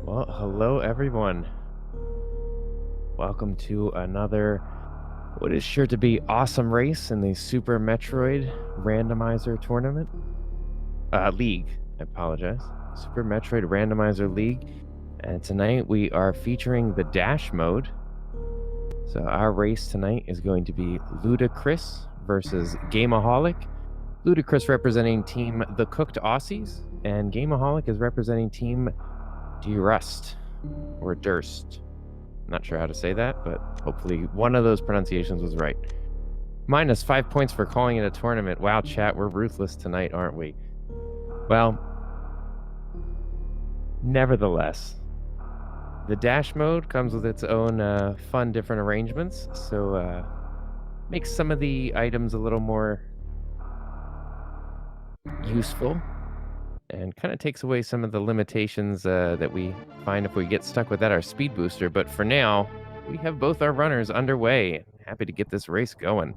Well, hello everyone. Welcome to another what is sure to be awesome race in the Super Metroid Randomizer tournament. League, I apologize. Super Metroid Randomizer League. And tonight we are featuring the dash mode. So our race tonight is going to be LudaChris versus Gameaholic. LudaChris representing Team The Cooked Aussies, and Gameaholic is representing Team Durst or Durst. Not sure how to say that, but hopefully one of those pronunciations was right. Minus 5 points for calling it a tournament. Wow, chat, we're ruthless tonight, aren't we? Well, nevertheless, the dash mode comes with its own fun, different arrangements. So makes some of the items a little more useful and kind of takes away some of the limitations that we find if we get stuck without our speed booster. But for now, we have both our runners underway. Happy to get this race going.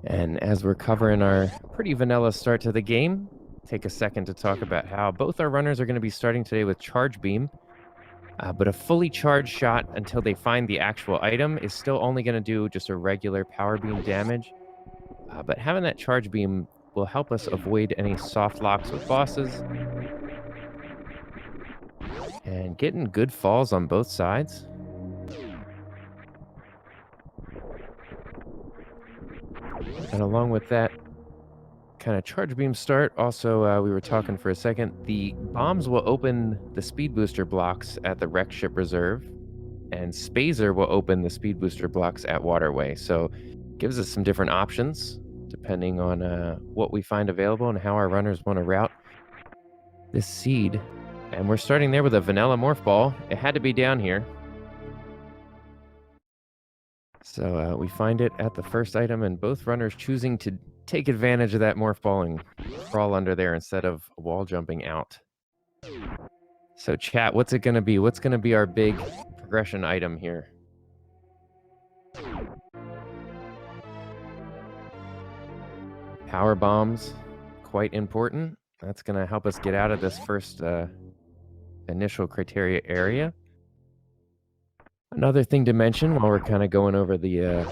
And as we're covering our pretty vanilla start to the game, take a second to talk about how both our runners are going to be starting today with Charge Beam. But a fully charged shot until they find the actual item is still only going to do just a regular power beam damage. But having that Charge Beam will help us avoid any soft locks with bosses. And getting good falls on both sides. And along with that kind of charge beam start, also we were talking for a second, the bombs will open the speed booster blocks at the wreck ship reserve, and Spazer will open the speed booster blocks at Waterway. So gives us some different options depending on what we find available and how our runners want to route this seed. And we're starting there with a vanilla morph ball. It had to be down here. So we find it at the first item, and both runners choosing to take advantage of that morph ball and crawl under there instead of wall jumping out. So chat, what's it going to be? What's going to be our big progression item here? Power bombs, quite important. That's going to help us get out of this first initial criteria area. Another thing to mention while we're kind of going over the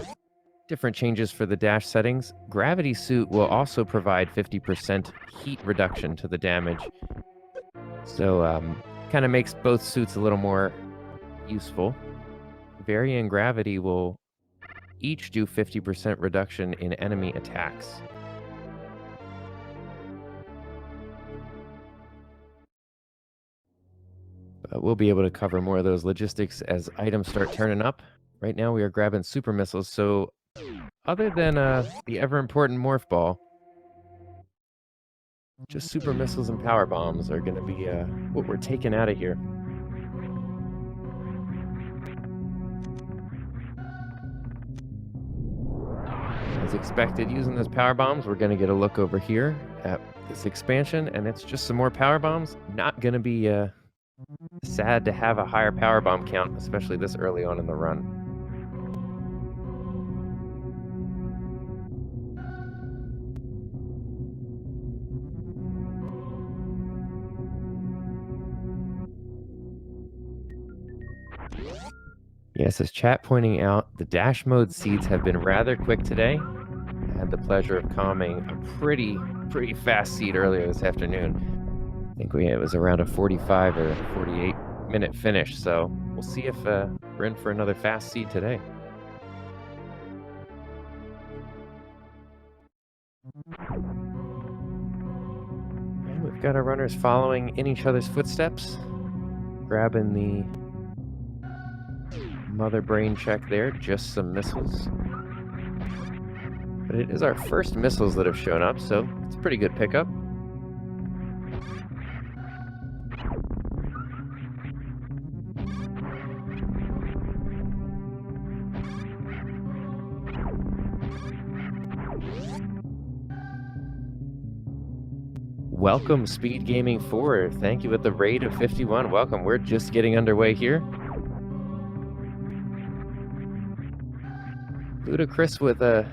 different changes for the dash settings, Gravity Suit will also provide 50% heat reduction to the damage. So kind of makes both suits a little more useful. Vary and Gravity will each do 50% reduction in enemy attacks. We'll be able to cover more of those logistics as items start turning up. Right now we are grabbing super missiles, so other than the ever-important morph ball, just super missiles and power bombs are going to be what we're taking out of here. As expected, using those power bombs, we're going to get a look over here at this expansion, and it's just some more power bombs. Not going to be sad to have a higher power bomb count, especially this early on in the run. Yes, as chat pointing out, the dash mode seeds have been rather quick today. I had the pleasure of calming a pretty fast seed earlier this afternoon. I think it was around a 45 or 48 minute finish, so we'll see if we're in for another fast seed today. And we've got our runners following in each other's footsteps, grabbing the mother brain check there, just some missiles. But it is our first missiles that have shown up, so it's a pretty good pickup. Welcome, Speed Gaming 4. Thank you with the raid of 51. Welcome. We're just getting underway here. LudaChris with a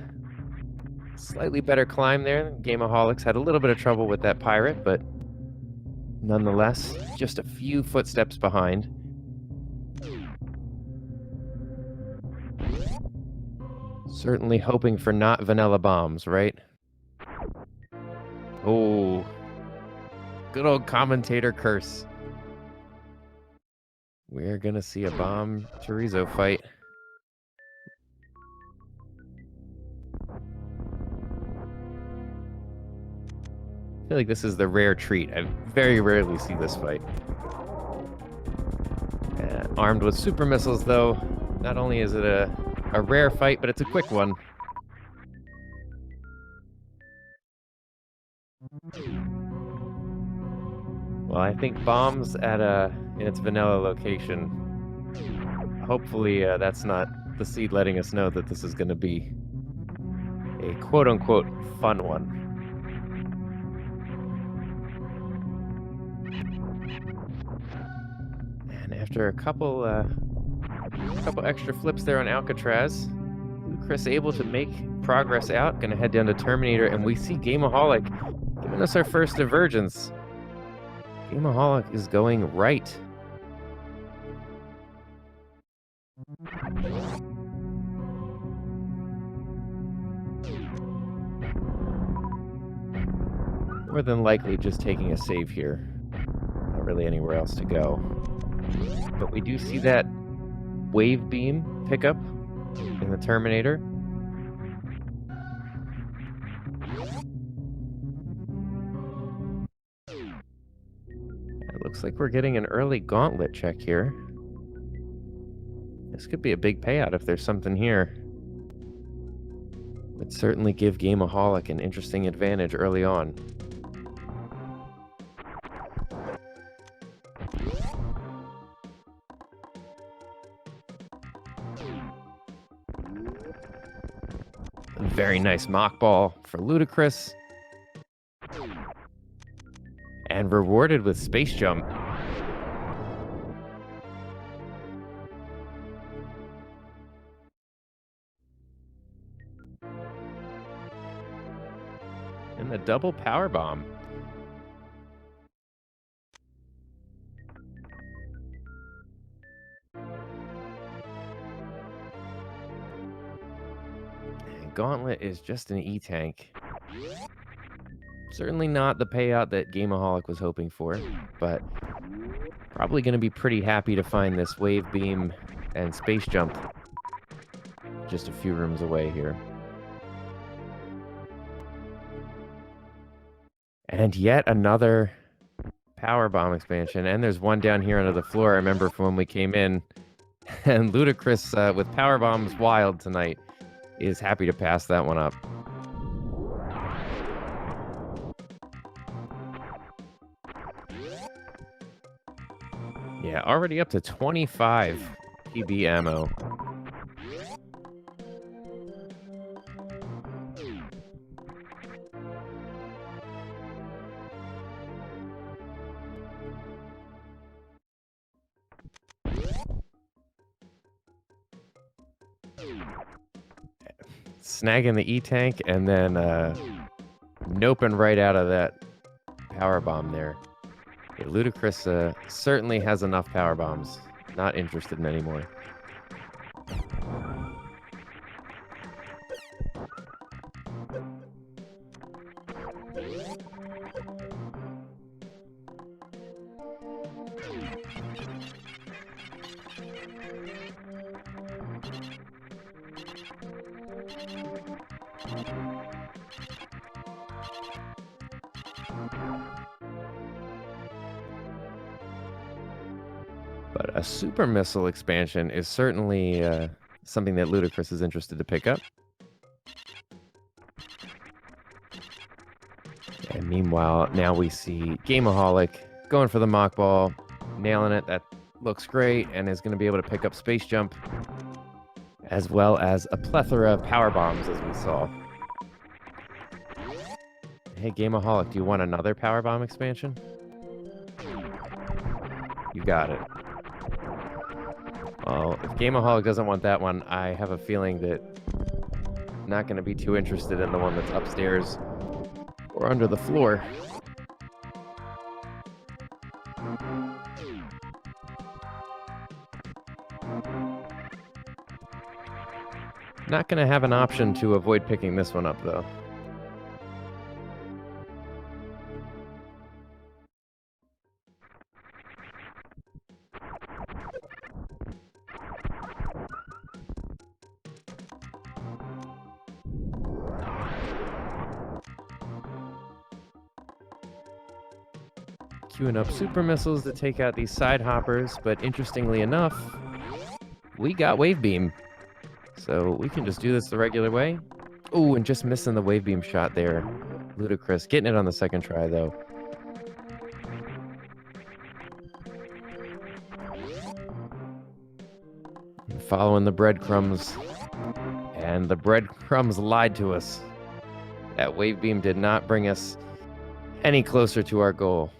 slightly better climb there. Gameaholics had a little bit of trouble with that pirate, but nonetheless, just a few footsteps behind. Certainly hoping for not vanilla bombs, right? Oh, good old commentator curse. We're gonna see a bomb chorizo fight. I feel like this is the rare treat. I very rarely see this fight. Armed with super missiles, though, not only is it a rare fight, but it's a quick one. Well, I think bombs at in its vanilla location. Hopefully, that's not the seed letting us know that this is going to be a quote-unquote fun one. And after a couple extra flips there on Alcatraz, LudaChris able to make progress out. Gonna head down to Terminator, and we see Gameaholic giving us our first divergence. Gameaholic is going right. More than likely just taking a save here. Not really anywhere else to go. But we do see that wave beam pickup in the Terminator. It looks like we're getting an early gauntlet check here. This could be a big payout if there's something here. Would certainly give Gameaholic an interesting advantage early on. Very nice mock ball for LudaChris. And rewarded with space jump. And the double power bomb. Gauntlet is just an E-tank. Certainly not the payout that Gameaholic was hoping for, but probably going to be pretty happy to find this wave beam and space jump just a few rooms away here. And yet another power bomb expansion, and there's one down here under the floor I remember from when we came in. And LudaChris with power bombs wild tonight is happy to pass that one up. Yeah, already up to 25 PB ammo. Snagging the E-tank and then noping right out of that power bomb there. Yeah, LudaChris certainly has enough power bombs. Not interested in anymore. But a super missile expansion is certainly something that LudaChris is interested to pick up. And meanwhile, now we see Gameaholic going for the mock ball, nailing it. That looks great, and is going to be able to pick up space jump, as well as a plethora of power bombs, as we saw. Hey, Gameaholic, do you want another Powerbomb expansion? You got it. Well, if Gameaholic doesn't want that one, I have a feeling that I'm not going to be too interested in the one that's upstairs or under the floor. Not going to have an option to avoid picking this one up, though. Queuing up super missiles to take out these side hoppers, but interestingly enough, we got wave beam. So we can just do this the regular way. Oh, and just missing the wave beam shot there. LudaChris getting it on the second try, though. Following the breadcrumbs. And the breadcrumbs lied to us. That wave beam did not bring us any closer to our goal.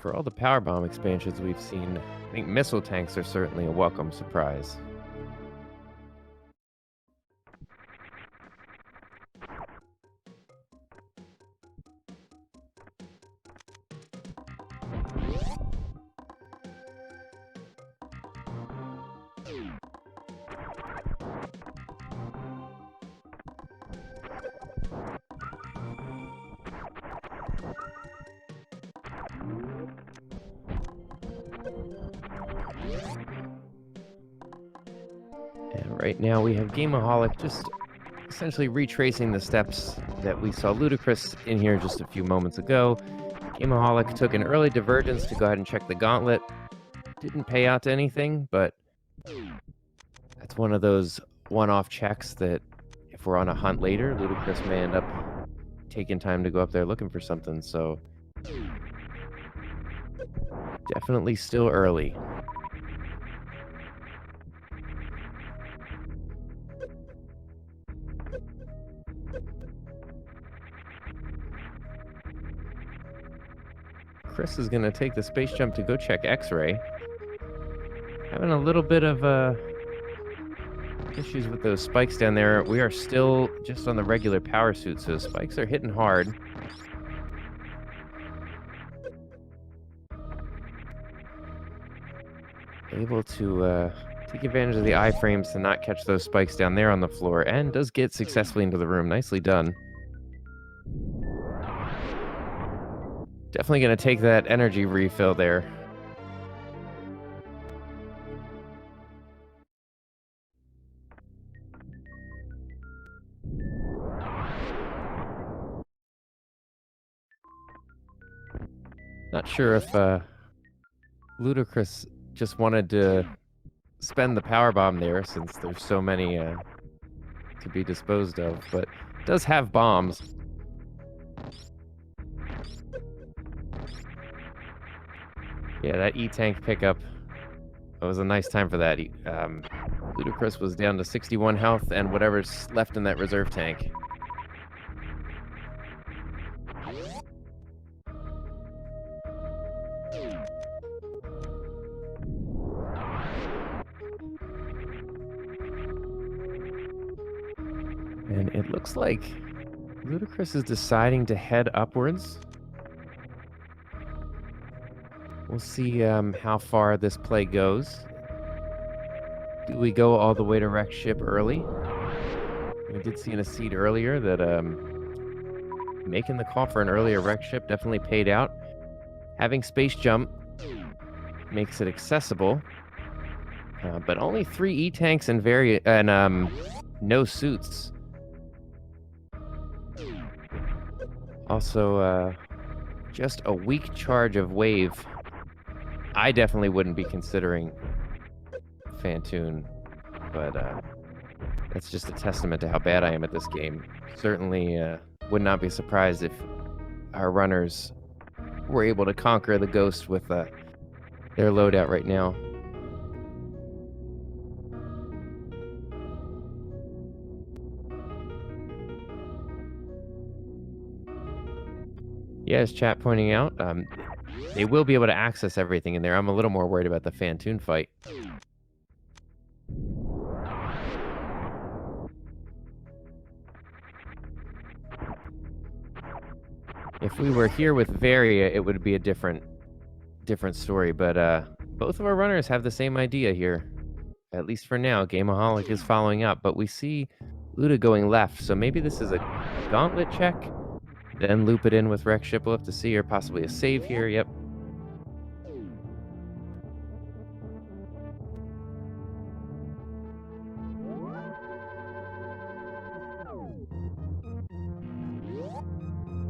For all the Powerbomb expansions we've seen, I think missile tanks are certainly a welcome surprise. And right now we have Gameaholic just essentially retracing the steps that we saw LudaChris in here just a few moments ago. Gameaholic took an early divergence to go ahead and check the gauntlet. Didn't pay out to anything, but that's one of those one-off checks that if we're on a hunt later, LudaChris may end up taking time to go up there looking for something, so definitely still early. Chris is going to take the space jump to go check X-ray. Having a little bit of issues with those spikes down there. We are still just on the regular power suit, so spikes are hitting hard. Able to take advantage of the iframes to not catch those spikes down there on the floor, and does get successfully into the room. Nicely done. Definitely going to take that energy refill there. Not sure if LudaChris just wanted to spend the power bomb there since there's so many to be disposed of, but does have bombs. Yeah, that E-tank pickup, it was a nice time for that. LudaChris was down to 61 health and whatever's left in that reserve tank. And it looks like LudaChris is deciding to head upwards. We'll see how far this play goes. Do we go all the way to wreck ship early? We did see in a seed earlier that making the call for an earlier wreck ship definitely paid out. Having space jump makes it accessible, but only 3 E-tanks and no suits. Also, just a weak charge of wave, I definitely wouldn't be considering Phantoon, but that's just a testament to how bad I am at this game. Certainly would not be surprised if our runners were able to conquer the Ghost with their loadout right now. Yeah, as chat pointing out, they will be able to access everything in there. I'm a little more worried about the Phantoon fight. If we were here with Varia, it would be a different story, but both of our runners have the same idea here. At least for now, Gameaholic is following up, but we see Luda going left, so maybe this is a gauntlet check, then loop it in with Wreck Ship. We'll have to see, or possibly a save here. Yep.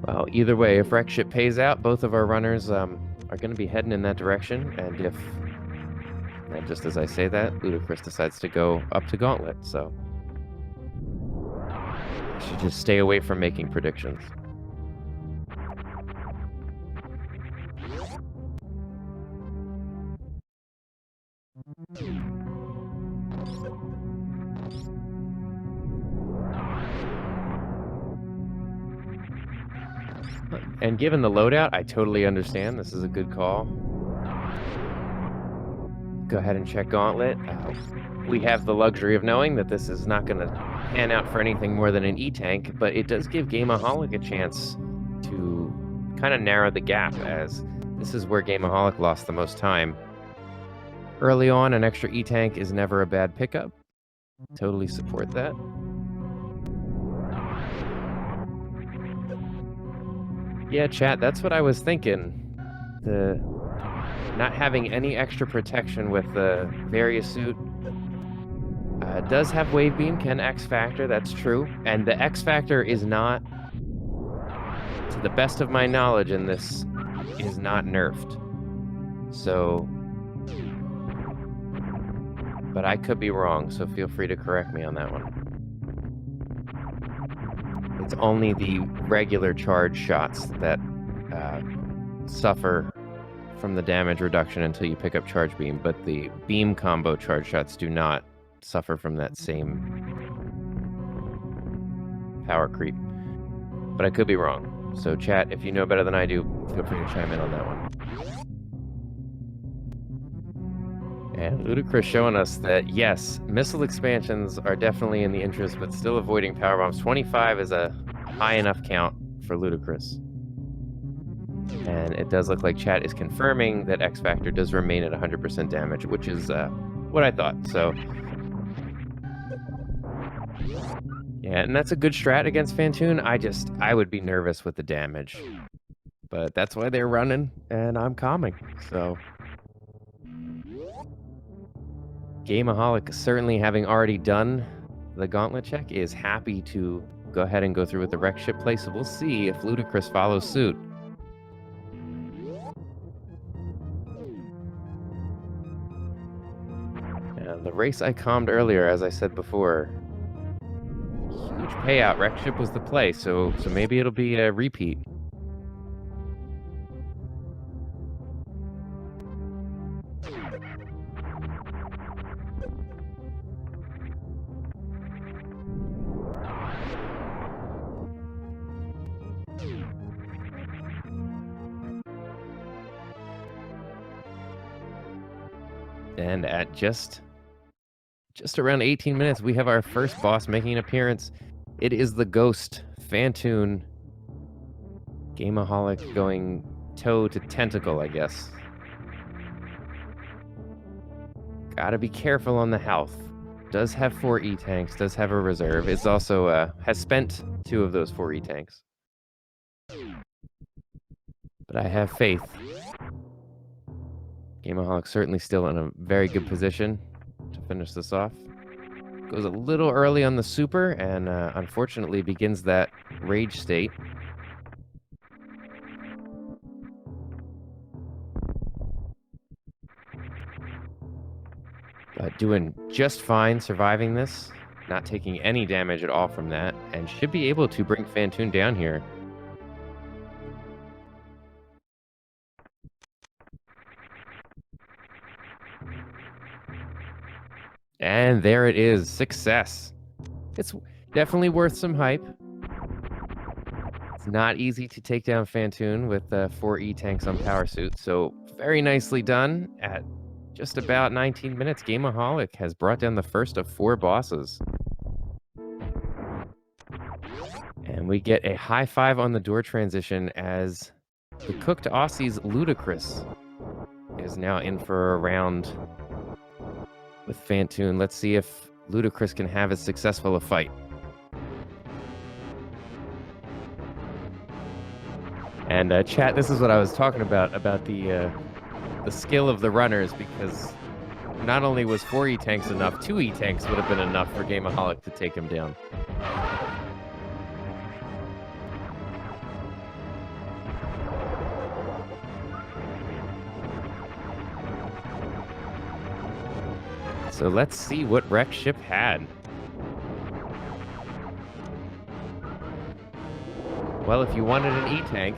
Well, either way, if Wreck Ship pays out, both of our runners are going to be heading in that direction, and if, and just as I say that, LudaChris decides to go up to Gauntlet, so I should just stay away from making predictions. And given the loadout, I totally understand. This is a good call. Go ahead and check Gauntlet. We have the luxury of knowing that this is not going to pan out for anything more than an E-Tank, but it does give Gameaholic a chance to kind of narrow the gap, as this is where Gameaholic lost the most time. Early on, an extra E-Tank is never a bad pickup. Totally support that. Yeah, chat, that's what I was thinking. The not having any extra protection with the Varia suit does have Wave Beam, can X Factor, that's true. And the X Factor is not, to the best of my knowledge in this, is not nerfed. So, but I could be wrong, so feel free to correct me on that one. It's only the regular charge shots that suffer from the damage reduction until you pick up Charge Beam, but the beam combo charge shots do not suffer from that same power creep. But I could be wrong. So chat, if you know better than I do, feel free to chime in on that one. And LudaChris showing us that, yes, missile expansions are definitely in the interest, but still avoiding power bombs. 25 is a high enough count for LudaChris. And it does look like chat is confirming that X Factor does remain at 100% damage, which is what I thought. So, yeah, and that's a good strat against Phantoon. I would be nervous with the damage. But that's why they're running, and I'm calming, so... Gameaholic, certainly having already done the gauntlet check, is happy to go ahead and go through with the Wreck Ship play, so we'll see if LudaChris follows suit. And the race I calmed earlier, as I said before, huge payout. Wreck Ship was the play, so maybe it'll be a repeat. And at just around 18 minutes, we have our first boss making an appearance. It is the Ghost, Phantoon. Gameaholic going toe to tentacle, I guess. Gotta be careful on the health. Does have 4 E-Tanks, does have a reserve. It's also, has spent 2 of those 4 E-Tanks. But I have faith. Gameaholic certainly still in a very good position to finish this off. Goes a little early on the super, and unfortunately begins that rage state. But doing just fine, surviving this, not taking any damage at all from that, and should be able to bring Phantoon down here. And there it is, success. It's definitely worth some hype. It's not easy to take down Phantoon with 4 E-tanks on Power Suit, so very nicely done. At just about 19 minutes, Gameaholic has brought down the first of 4 bosses. And we get a high five on the door transition as the cooked Aussie's LudaChris is now in for a round with Phantoon. Let's see if LudaChris can have as successful a fight. And chat, this is what I was talking about the skill of the runners, because not only was 4 E-tanks enough, 2 E-tanks would have been enough for Gameaholic to take him down. So let's see what Wreck Ship had. Well, if you wanted an E-tank,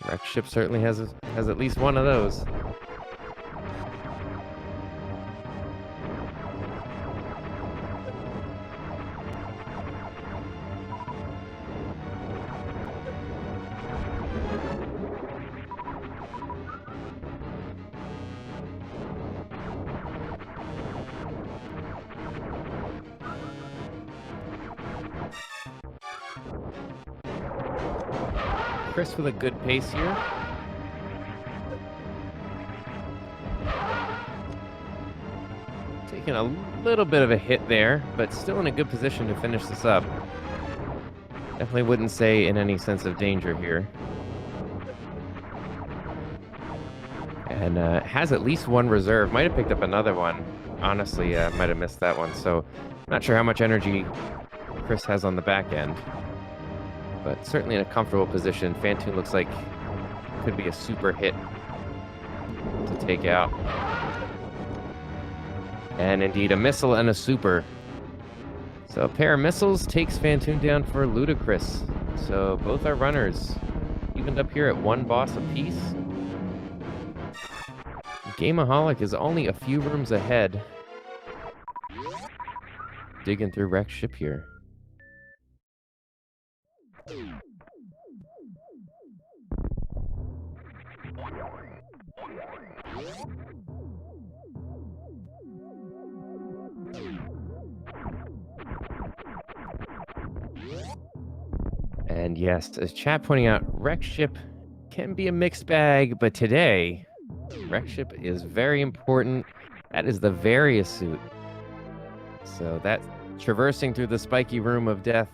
Wreck Ship certainly has at least one of those. Chris with a good pace here. Taking a little bit of a hit there, but still in a good position to finish this up. Definitely wouldn't say in any sense of danger here. And has at least one reserve. Might have picked up another one. Honestly, might have missed that one. So not sure how much energy Chris has on the back end. But certainly in a comfortable position. Phantoon looks like could be a super hit to take out. And indeed, a missile and a super. So a pair of missiles takes Phantoon down for LudaChris. So both our runners evened up here at 1 boss apiece. Gameaholic is only a few rooms ahead. Digging through Wreck Ship here. And yes, as chat pointing out, Wreck Ship can be a mixed bag, but today, Wreck Ship is very important. That is the Various suit. So that traversing through the spiky room of death,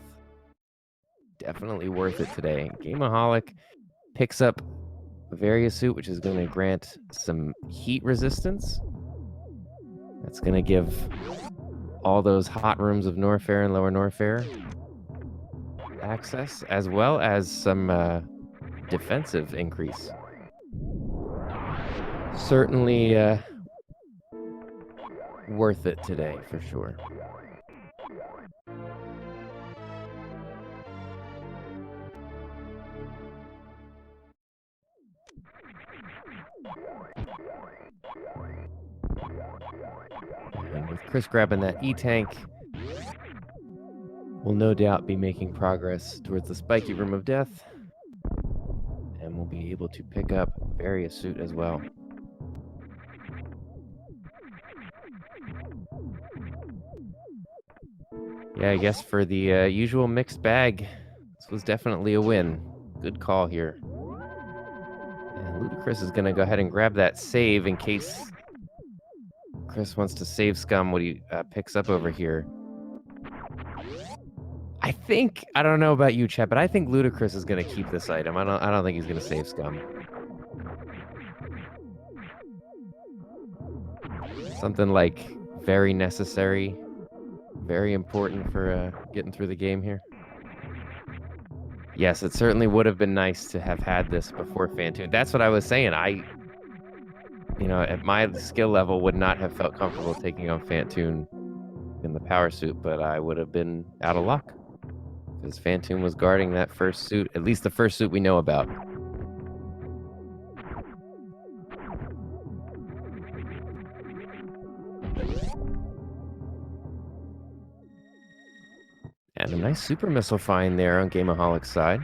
definitely worth it today. Gameaholic picks up Various suit, which is going to grant some heat resistance. That's going to give all those hot rooms of Norfair and Lower Norfair access, as well as some defensive increase. Certainly worth it today, for sure. And with Chris grabbing that E-tank, we'll no doubt be making progress towards the spiky room of death, and we'll be able to pick up Various suit as well. Yeah, I guess for the usual mixed bag, this was definitely a win. Good call here. And LudaChris is going to go ahead and grab that save in case Chris wants to save scum what he picks up over here. I don't know about you, chat, but I think LudaChris is going to keep this item. I don't think he's going to save scum. Something like very necessary, very important for getting through the game here. Yes, it certainly would have been nice to have had this before Phantoon. That's what I was saying. you know, at my skill level, would not have felt comfortable taking on Phantoon in the power suit, but I would have been out of luck. Because Phantoon was guarding that first suit, at least the first suit we know about. And a nice super missile find there on Gameaholic's side,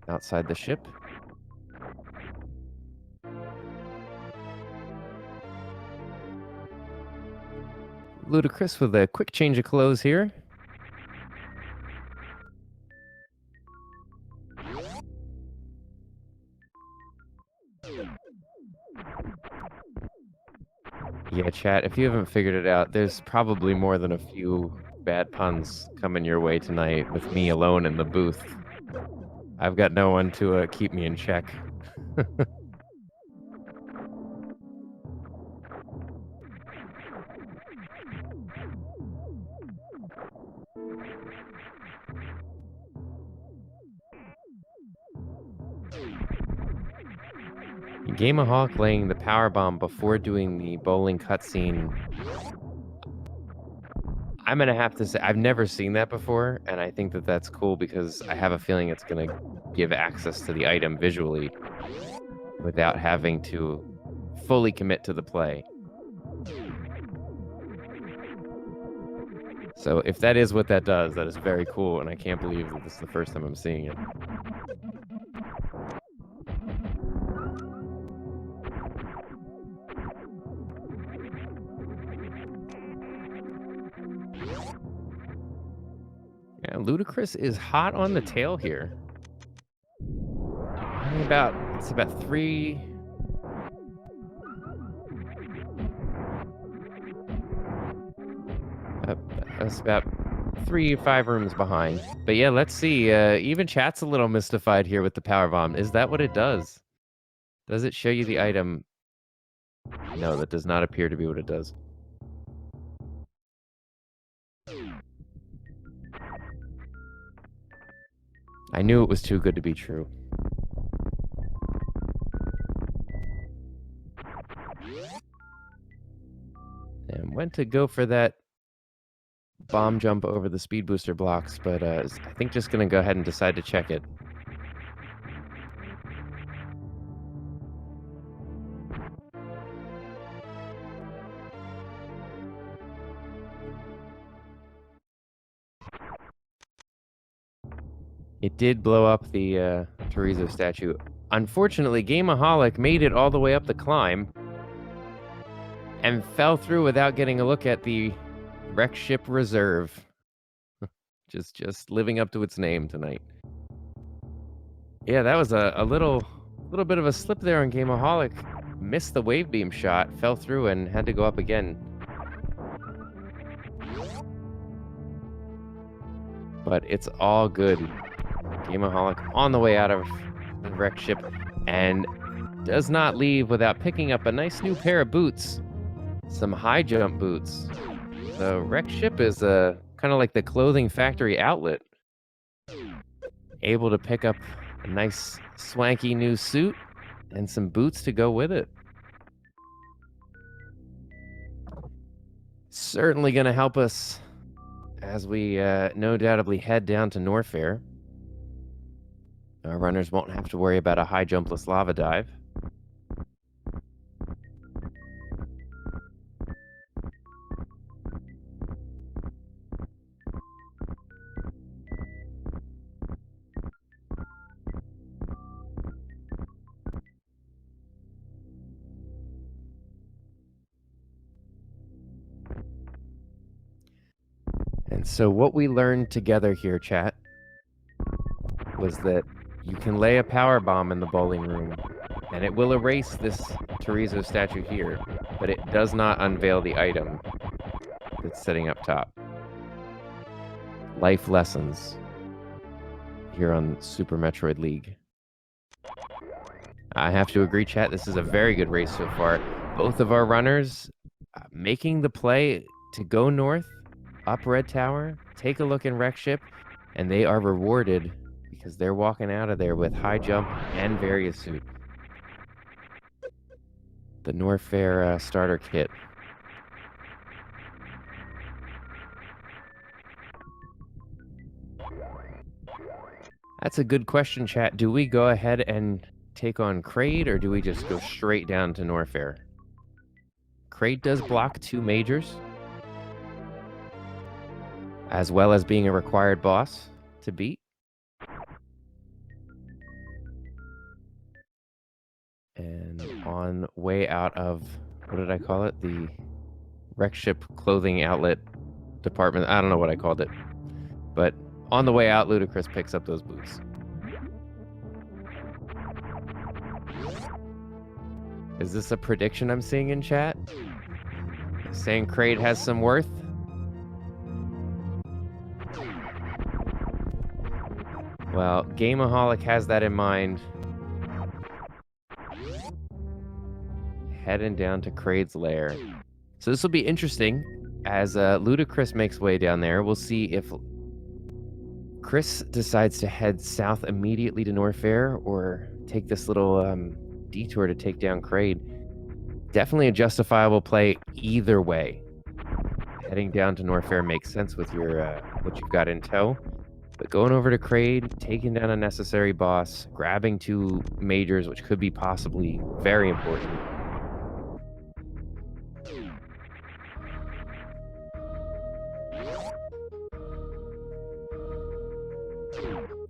outside the ship. LudaChris with a quick change of clothes here. Yeah, chat, if you haven't figured it out, there's probably more than a few bad puns coming your way tonight with me alone in the booth. I've got no one to keep me in check. Gameaholic laying the power bomb before doing the bowling cutscene. I'm gonna have to say I've never seen that before, and I think that that's cool because I have a feeling it's gonna give access to the item visually without having to fully commit to the play. So if that is what that does, that is very cool, and I can't believe that this is the first time I'm seeing it. Yeah, LudaChris is hot on the tail here. It's about 3... That's about 3 or 5 rooms behind. But yeah, let's see. Even chat's a little mystified here with the power bomb. Is that what it does? Does it show you the item? No, that does not appear to be what it does. I knew it was too good to be true. And went to go for that bomb jump over the speed booster blocks, but I think just gonna go ahead and decide to check it. It did blow up the Chorizo statue. Unfortunately, Gameaholic made it all the way up the climb and fell through without getting a look at the wreck ship reserve. just living up to its name tonight. Yeah, that was a little bit of a slip there on Gameaholic. Missed the wave beam shot, fell through, and had to go up again. But it's all good. Gameaholic on the way out of the wreck ship and does not leave without picking up a nice new pair of boots. Some high jump boots. The wreck ship is kind of like the clothing factory outlet. Able to pick up a nice swanky new suit and some boots to go with it. Certainly going to help us as we no doubtably head down to Norfair. Our runners won't have to worry about a high jumpless lava dive. And so what we learned together here, chat, was that you can lay a power bomb in the bowling room, and it will erase this Chorizo statue here, but it does not unveil the item that's sitting up top. Life lessons here on Super Metroid League. I have to agree, chat, this is a very good race so far. Both of our runners making the play to go north, up Red Tower, take a look in Wreck Ship, and they are rewarded because they're walking out of there with high jump and various suit. the Norfair starter kit. That's a good question, chat. Do we go ahead and take on Kraid, or do we just go straight down to Norfair? Kraid does block 2 majors, as well as being a required boss to beat. And on way out of, what did I call it? The wreck ship clothing outlet department. I don't know what I called it. But on the way out, LudaChris picks up those boots. Is this a prediction I'm seeing in chat? Saying Kraid has some worth? Well, Gameaholic has that in mind. Heading down to Kraid's lair. So this will be interesting as LudaChris makes way down there. We'll see if Chris decides to head south immediately to Norfair or take this little detour to take down Kraid. Definitely a justifiable play either way. Heading down to Norfair makes sense with your what you've got in tow. But going over to Kraid, taking down a necessary boss, grabbing 2 majors, which could be possibly very important.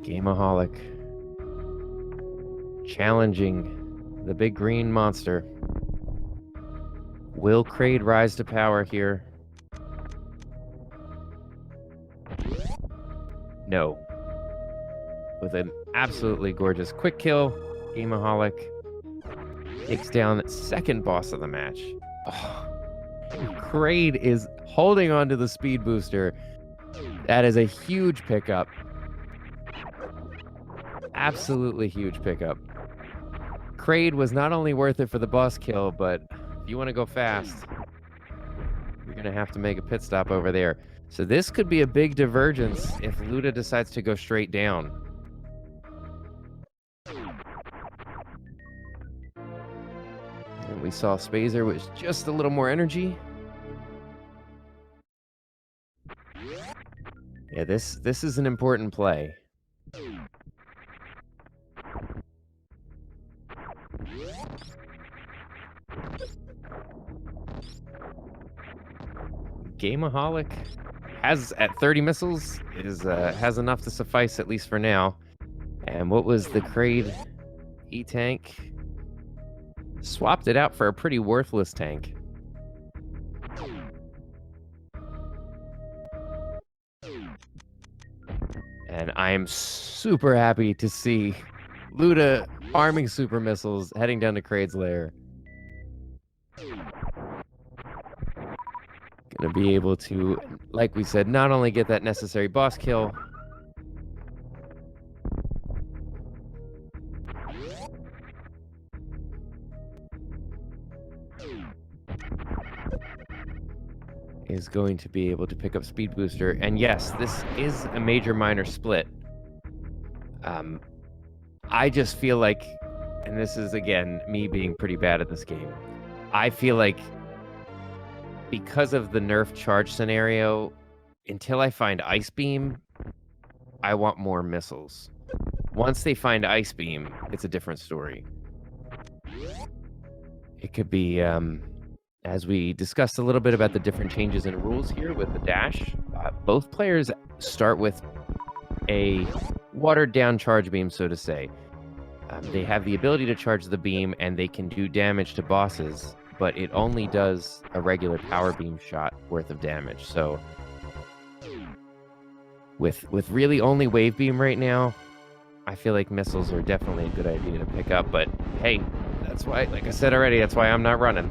Gameaholic challenging the big green monster. Will Kraid rise to power here? No. With an absolutely gorgeous quick kill, Gameaholic takes down the second boss of the match. Oh, Kraid is holding on to the speed booster. That is a huge pickup. Absolutely huge pickup. Kraid was not only worth it for the boss kill, but if you want to go fast, you're going to have to make a pit stop over there. So this could be a big divergence if Luda decides to go straight down. And we saw Spazer with just a little more energy. Yeah, this is an important play. Gameaholic has at 30 missiles has enough to suffice at least for now. And what was the Kraid E-tank? Swapped it out for a pretty worthless tank. And I am super happy to see Luda arming super missiles heading down to Kraid's lair. Gonna be able to, like we said, not only get that necessary boss kill, is going to be able to pick up speed booster. And yes, this is a major minor split. I just feel like, and this is again me being pretty bad at this game, I feel like because of the nerf charge scenario, until I find Ice Beam, I want more missiles. Once they find Ice Beam, it's a different story. It could be, as we discussed a little bit about the different changes in rules here with the dash, both players start with a watered-down charge beam, so to say. They have the ability to charge the beam, and they can do damage to bosses, but it only does a regular power beam shot worth of damage. So with really only wave beam right now, I feel like missiles are definitely a good idea to pick up. But hey, that's why, like I said already, that's why I'm not running.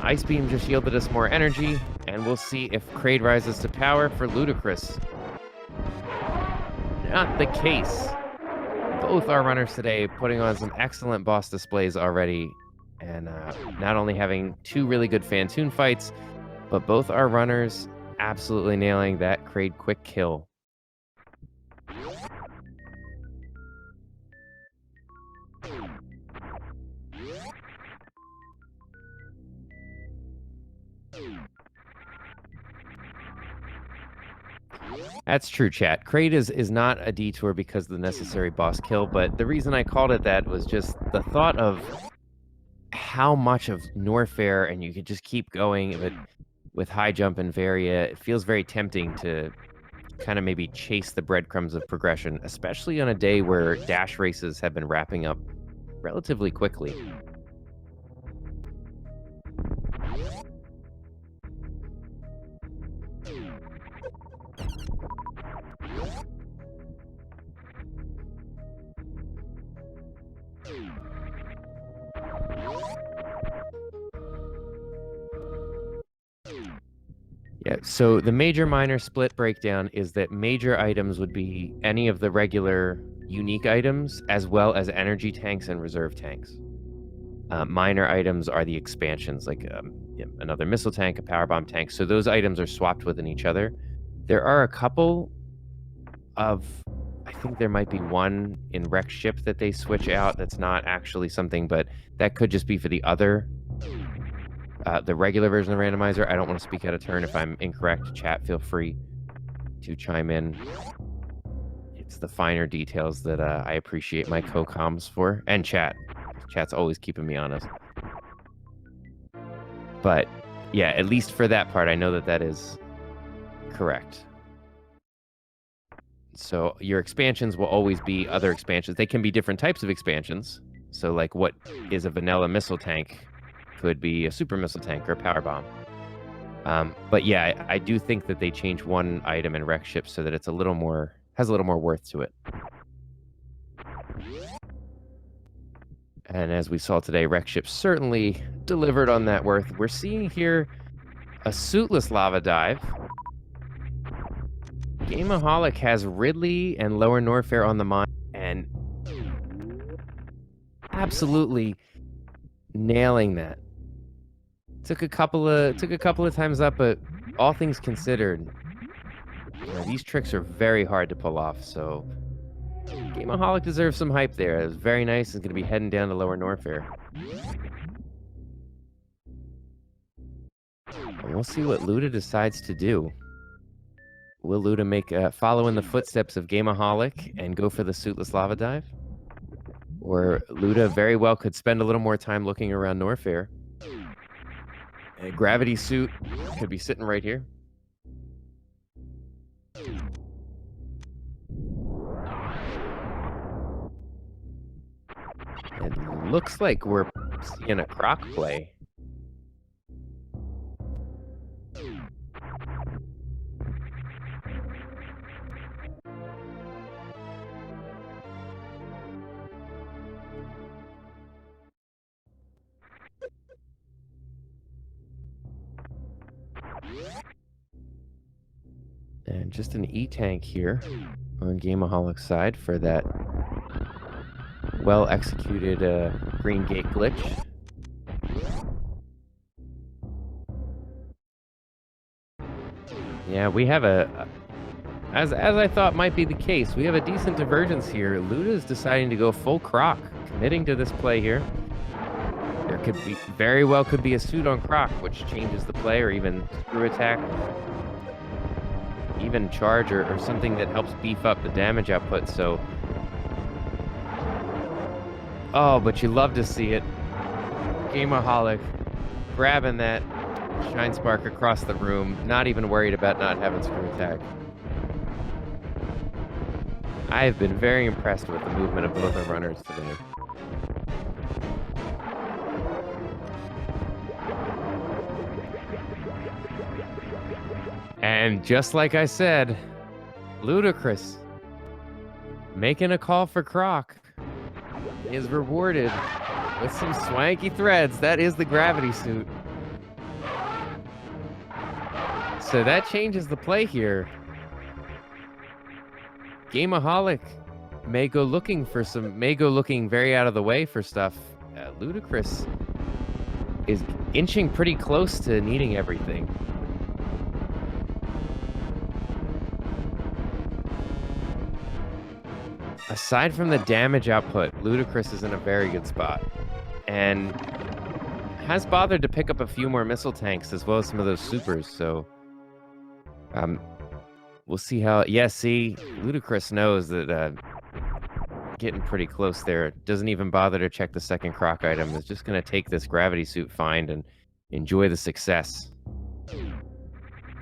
Ice Beam just yielded us more energy, and we'll see if Kraid rises to power for LudaChris. Not the case. Both our runners today putting on some excellent boss displays already, and not only having 2 really good Fantoon fights, but both our runners absolutely nailing that Kraid quick kill. That's true, chat. Crate is not a detour because of the necessary boss kill, but the reason I called it that was just the thought of how much of Norfair, and you could just keep going, but with high jump and Varia, it feels very tempting to kind of maybe chase the breadcrumbs of progression, especially on a day where dash races have been wrapping up relatively quickly. Yeah, so the major minor split breakdown is that major items would be any of the regular unique items, as well as energy tanks and reserve tanks. Minor items are the expansions, like another missile tank, a power bomb tank. So those items are swapped within each other. There are a couple of, I think there might be one in Wreck Ship that they switch out. That's not actually something, but that could just be for the other. The regular version of Randomizer. I don't want to speak out of turn. If I'm incorrect, chat, feel free to chime in. It's the finer details that I appreciate my co-coms for. And chat. Chat's always keeping me honest. But yeah, at least for that part, I know that that is correct. So your expansions will always be other expansions. They can be different types of expansions. So like what is a vanilla missile tank could be a super missile tank or a power bomb. But yeah, I do think that they change one item in Wreck Ship so that it's a little more, has a little more worth to it. And as we saw today, Wreck Ship certainly delivered on that worth. We're seeing here a suitless lava dive. Gameaholic has Ridley and Lower Norfair on the mine, and absolutely nailing that. Took a couple of times up, but all things considered, you know, these tricks are very hard to pull off. So Gameaholic deserves some hype there. It was very nice. It's going to be heading down to Lower Norfair. And we'll see what Luda decides to do. Will Luda make follow in the footsteps of Gameaholic and go for the suitless lava dive? Or Luda very well could spend a little more time looking around Norfair. A gravity suit could be sitting right here. It looks like we're seeing a croc play. And just an E-tank here on Gameaholic's side for that well-executed green gate glitch. Yeah, we have as I thought might be the case, we have a decent divergence here. Luda is deciding to go full croc, committing to this play here. There could be, very well could be a suit on croc, which changes the play, or even screw attack. Even charge or something that helps beef up the damage output. So, oh, but you love to see it. Gameaholic grabbing that Shine Spark across the room, not even worried about not having screw attack. I have been very impressed with the movement of both our runners today. And just like I said, LudaChris making a call for Croc is rewarded with some swanky threads. That is the gravity suit. So that changes the play here. Gameaholic may go looking very out of the way for stuff. LudaChris is inching pretty close to needing everything. Aside from the damage output, LudaChris is in a very good spot. And has bothered to pick up a few more missile tanks as well as some of those supers, so We'll see how. Yeah, see, LudaChris knows that getting pretty close there. Doesn't even bother to check the second croc item. Is just gonna take this gravity suit find and enjoy the success.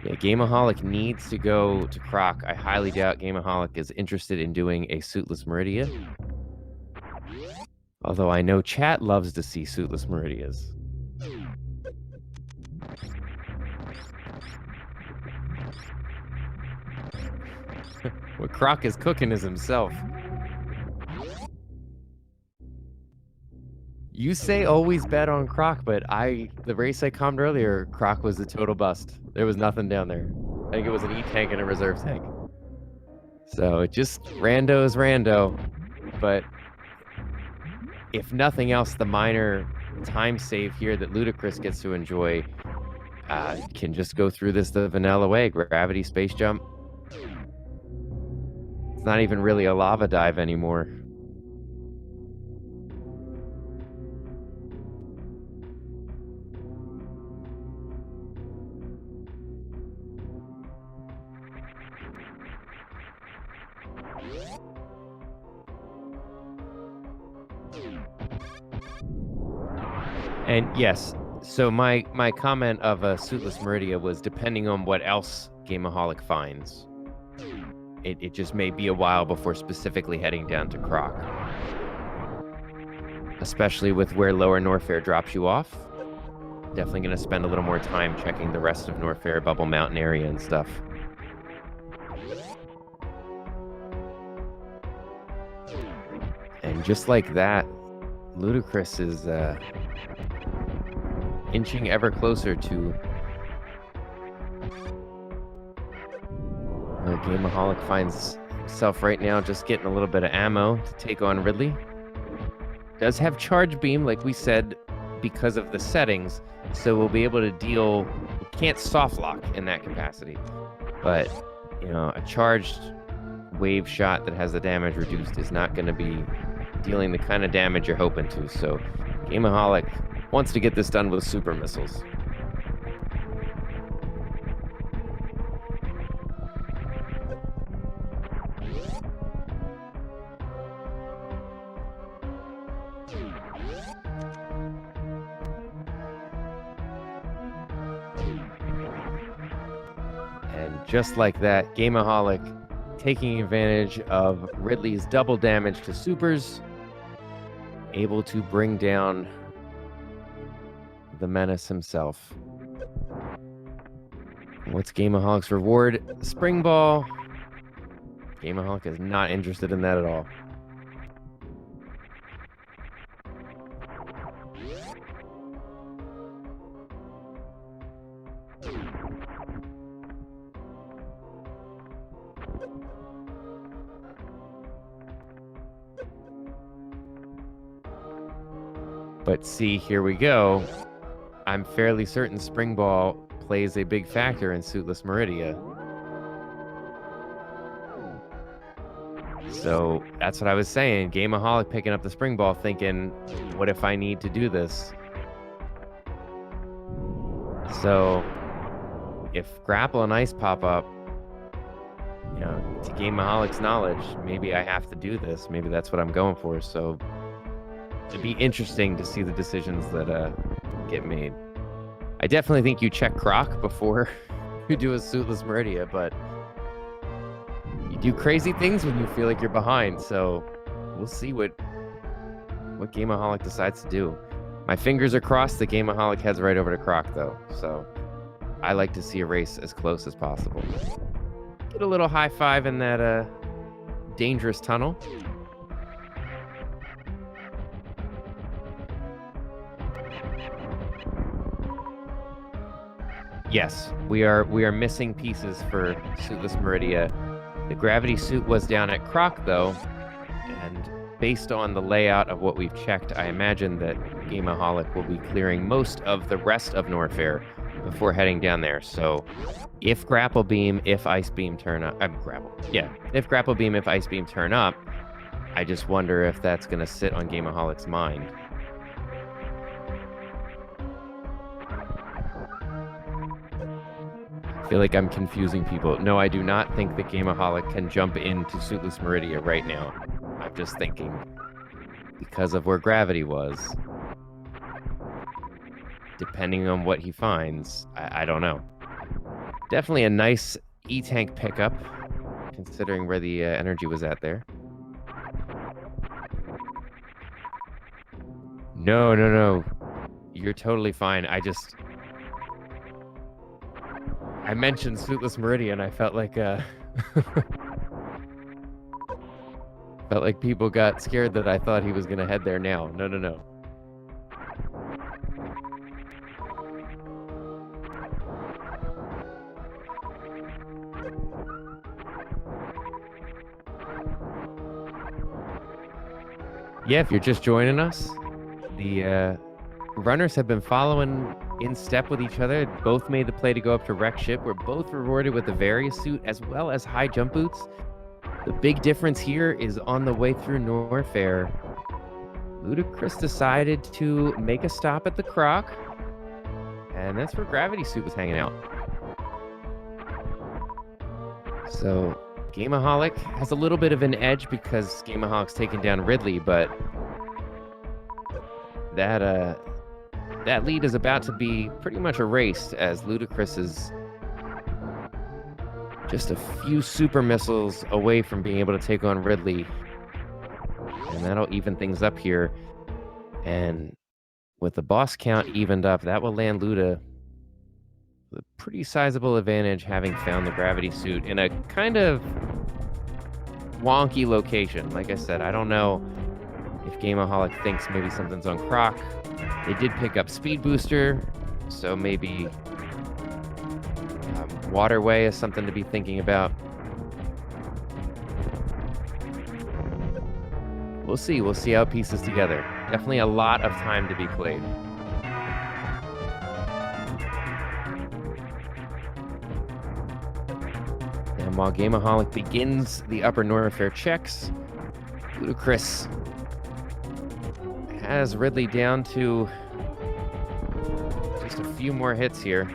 Yeah, Gameaholic needs to go to croc. I highly doubt Gameaholic is interested in doing a suitless Meridia. Although I know chat loves to see suitless Meridias. What Croc is cooking is himself. You say always bet on Croc, but the race I commed earlier, Croc was a total bust. There was nothing down there. I think it was an E-tank and a reserve tank. So it just Rando is Rando, but if nothing else, the minor time save here that LudaChris gets to enjoy can just go through this the vanilla way. Gravity, space jump. It's not even really a lava dive anymore. And yes, so my comment of a suitless Meridia was depending on what else Gameaholic finds. It just may be a while before specifically heading down to Croc. Especially with where Lower Norfair drops you off. Definitely going to spend a little more time checking the rest of Norfair, Bubble Mountain area and stuff. And just like that, LudaChris is inching ever closer to where Gameaholic finds himself right now, just getting a little bit of ammo to take on Ridley. Does have charge beam, like we said, because of the settings, so we'll be able to deal. We can't soft lock in that capacity, but you know, a charged wave shot that has the damage reduced is not going to be dealing the kind of damage you're hoping to. So Gameaholic wants to get this done with super missiles. And just like that, Gameaholic taking advantage of Ridley's double damage to supers, able to bring down the menace himself. What's Gameaholic's reward? Spring Ball. Gameaholic is not interested in that at all. But see, here we go. I'm fairly certain Spring Ball plays a big factor in Suitless Meridia. So that's what I was saying. Gameaholic picking up the Spring Ball thinking, what if I need to do this? So if Grapple and Ice pop up, you know, to Gameaholic's knowledge, maybe I have to do this. Maybe that's what I'm going for. So it'd be interesting to see the decisions that get made. I definitely think you check Croc before you do a Suitless Meridia, but you do crazy things when you feel like you're behind. So we'll see what Gameaholic decides to do. My fingers are crossed that Gameaholic heads right over to Croc, though. So I like to see a race as close as possible. Get a little high five in that dangerous tunnel. Yes, we are missing pieces for Suitless Meridia. The gravity suit was down at Croc, though, and based on the layout of what we've checked, I imagine that Gameaholic will be clearing most of the rest of Norfair before heading down there. So if Grapple Beam, if Ice Beam turn up, if Grapple Beam, if Ice Beam turn up, I just wonder if that's going to sit on Gameaholic's mind. I feel like I'm confusing people. No, I do not think that Gameaholic can jump into Suitless Meridia right now. I'm just thinking because of where gravity was. Depending on what he finds, I don't know. Definitely a nice E-Tank pickup, considering where the energy was at there. No. You're totally fine. I mentioned Suitless Meridia, and I felt like felt like people got scared that I thought he was gonna head there now. No. Yeah, if you're just joining us, the runners have been following in step with each other. Both made the play to go up to wreck ship. We're both rewarded with the Various suit as well as high jump boots. The big difference here is on the way through Norfair, LudaChris decided to make a stop at the Croc, and that's where Gravity Suit was hanging out. So Gameaholic has a little bit of an edge because Gameaholic's taken down Ridley, but that lead is about to be pretty much erased as LudaChris is just a few super missiles away from being able to take on Ridley. And that'll even things up here. And with the boss count evened up, that will land Luda with a pretty sizable advantage, having found the gravity suit in a kind of wonky location. Like I said, I don't know if Gameaholic thinks maybe something's on Croc. They did pick up Speed Booster, so maybe Waterway is something to be thinking about. We'll see how it pieces together. Definitely a lot of time to be played. And while Gameaholic begins the upper Norfair checks, LudaChris has Ridley down to just a few more hits here.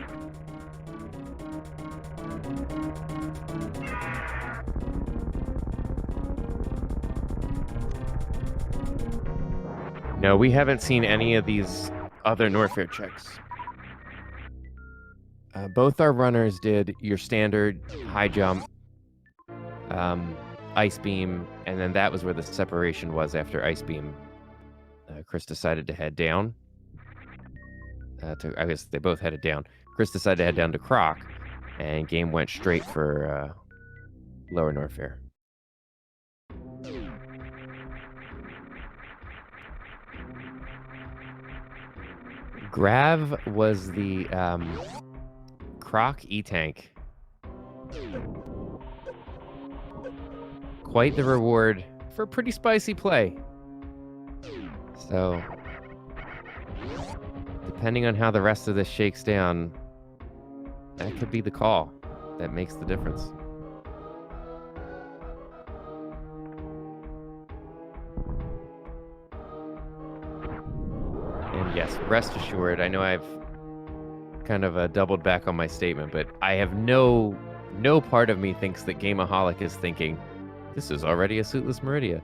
No, we haven't seen any of these other Norfair checks. Both our runners did your standard high jump, ice beam, and then that was where the separation was after ice beam. Chris decided to head down. I guess they both headed down. Chris decided to head down to Croc, and game went straight for lower Norfair. Grav was the Croc E-Tank. Quite the reward for pretty spicy play. So, depending on how the rest of this shakes down, that could be the call that makes the difference. And yes, rest assured, I know I've kind of doubled back on my statement, but I have no part of me thinks that Gameaholic is thinking, this is already a Suitless Meridia.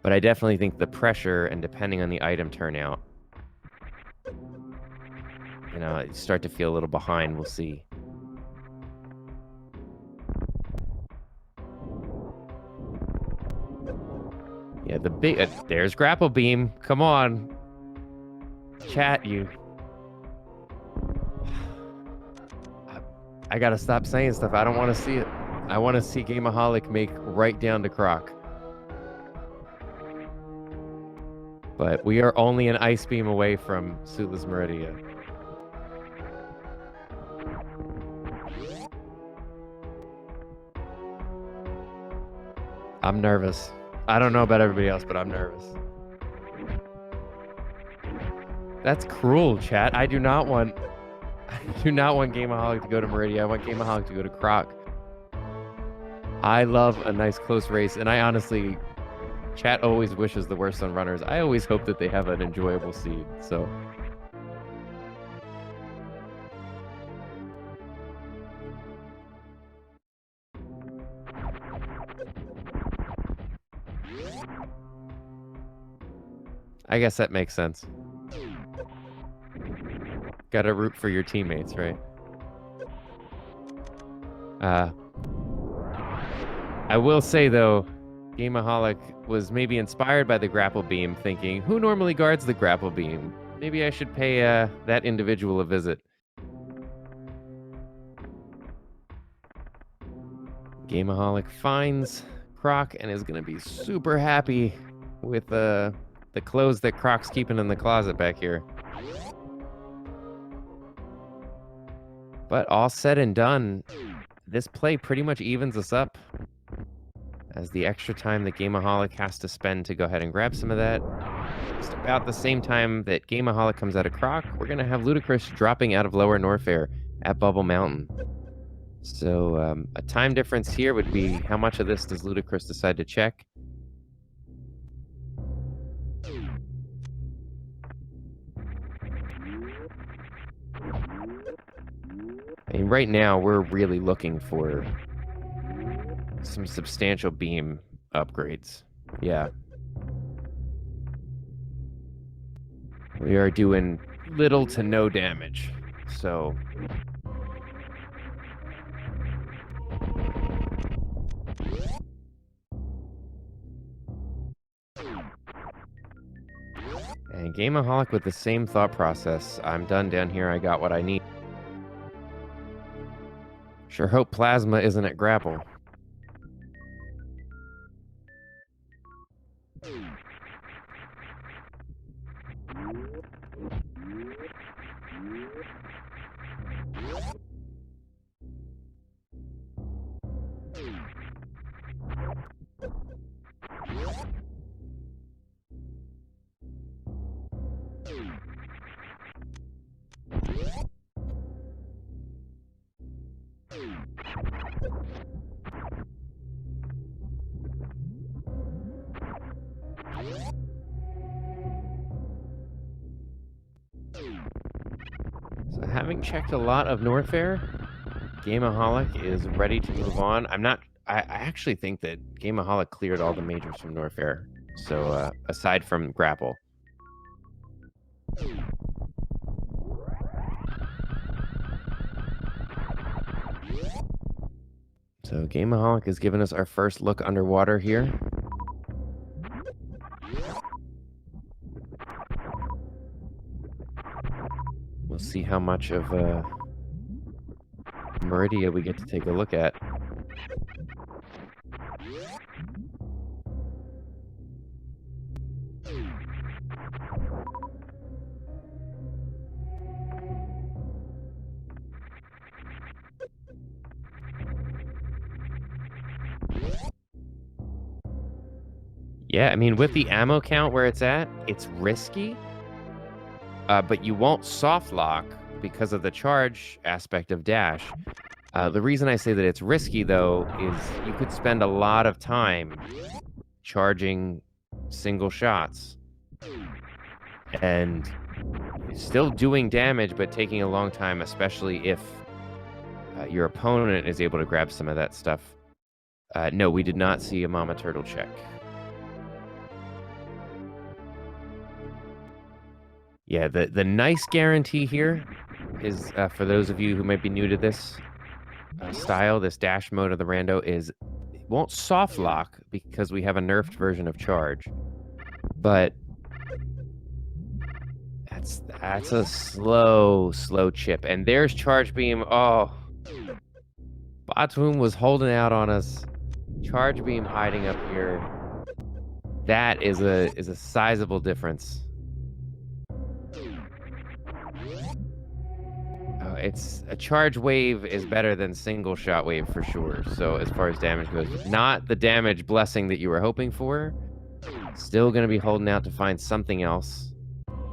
But I definitely think the pressure, and depending on the item turnout, you know, you start to feel a little behind. We'll see. Yeah, the big... there's Grapple Beam. Come on. Chat, you... I gotta stop saying stuff. I don't want to see it. I want to see Gameaholic make right down to Croc. But we are only an ice beam away from Suitless Meridia. I'm nervous. I don't know about everybody else, but I'm nervous. That's cruel, chat. I do not want Gameaholic to go to Meridia. I want Gameaholic to go to Croc. I love a nice close race, and I honestly... Chat always wishes the worst on runners. I always hope that they have an enjoyable seed, so... I guess that makes sense. Gotta root for your teammates, right? I will say, though, Gameaholic was maybe inspired by the grapple beam, thinking, who normally guards the grapple beam? Maybe I should pay that individual a visit. Gameaholic finds Croc and is going to be super happy with the clothes that Croc's keeping in the closet back here. But all said and done, this play pretty much evens us up, as the extra time that Gameaholic has to spend to go ahead and grab some of that. Just about the same time that Gameaholic comes out of Croc, we're going to have LudaChris dropping out of Lower Norfair at Bubble Mountain. So a time difference here would be how much of this does LudaChris decide to check? I mean, right now, we're really looking for some substantial beam upgrades. Yeah. We are doing little to no damage, so... And Gameaholic with the same thought process. I'm done down here, I got what I need. Sure hope Plasma isn't at grapple. So having checked a lot of Norfair, Gameaholic is ready to move on. I actually think that Gameaholic cleared all the majors from Norfair. So aside from grapple. So Gameaholic has given us our first look underwater here. We'll see how much of Meridia we get to take a look at. Yeah, I mean, with the ammo count where it's at, it's risky. But you won't soft lock because of the charge aspect of dash. The reason I say that it's risky, though, is you could spend a lot of time charging single shots and still doing damage, but taking a long time, especially if your opponent is able to grab some of that stuff. No, we did not see a Mama Turtle check. Yeah, the nice guarantee here is, for those of you who might be new to this style, this dash mode of the Rando, is it won't soft lock because we have a nerfed version of charge. But that's a slow chip. And there's Charge Beam. Oh, Batoon was holding out on us. Charge Beam hiding up here. That is a sizable difference. It's a charge wave is better than single shot wave for sure. So as far as damage goes, not the damage blessing that you were hoping for. Still going to be holding out to find something else.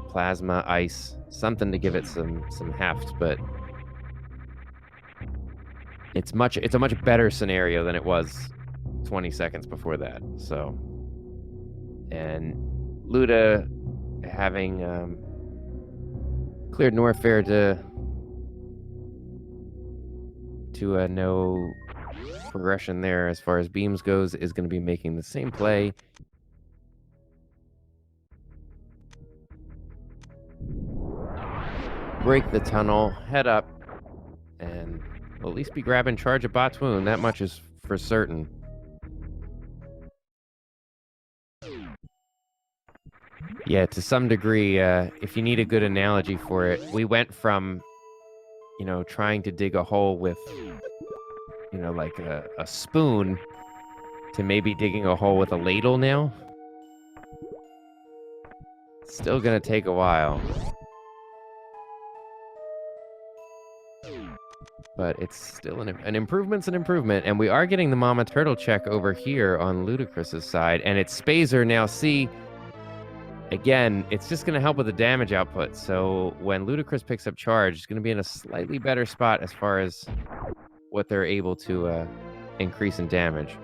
Plasma, ice, something to give it some heft, but it's a much better scenario than it was 20 seconds before that. So, and Luda having cleared Norfair to no progression there as far as beams goes, is going to be making the same play. break the tunnel, head up, and we'll at least be grabbing charge of Bot's wound. That much is for certain. Yeah, to some degree, if you need a good analogy for it, we went from, trying to dig a hole with, like a spoon to maybe digging a hole with a ladle now. Still gonna take a while. But it's still an improvement's an improvement, and we are getting the Mama Turtle check over here on LudaChris's side, and it's Spazer now. See, again, it's just going to help with the damage output, so when LudaChris picks up charge, it's going to be in a slightly better spot as far as what they're able to increase in damage.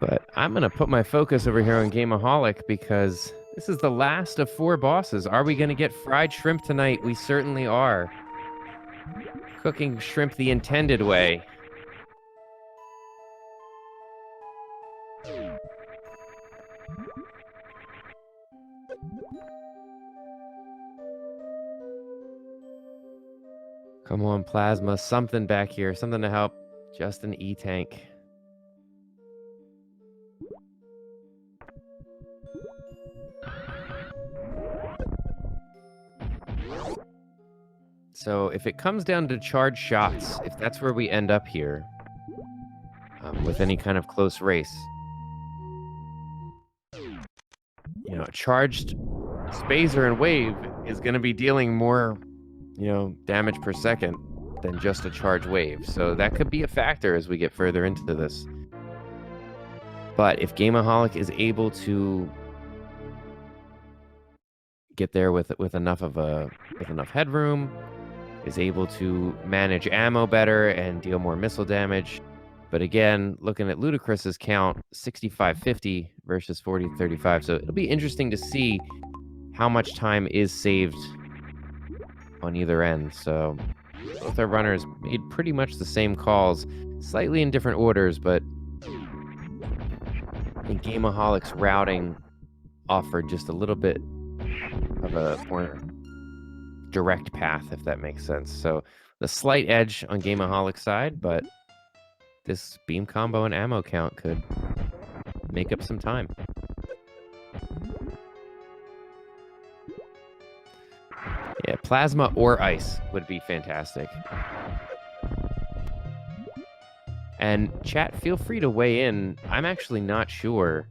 But I'm going to put my focus over here on Gameaholic because this is the last of 4 bosses. Are we going to get fried shrimp tonight? We certainly are. Cooking shrimp the intended way. Come on, Plasma. Something back here. Something to help. Just an E-tank. So if it comes down to charge shots, if that's where we end up here, with any kind of close race, charged Spazer and Wave is going to be dealing more, damage per second than just a charge wave. So that could be a factor as we get further into this. But if Gameaholic is able to get there with enough headroom, is able to manage ammo better and deal more missile damage. But again, looking at LudaChris's count, 65-50 versus 40-35. So it'll be interesting to see how much time is saved on either end. So both our runners made pretty much the same calls, slightly in different orders, but I think Gameaholic's routing offered just a little bit of a more direct path, if that makes sense. So the slight edge on Gameaholic's side, but this beam combo and ammo count could make up some time. Yeah, plasma or ice would be fantastic. And chat, feel free to weigh in. I'm actually not sure.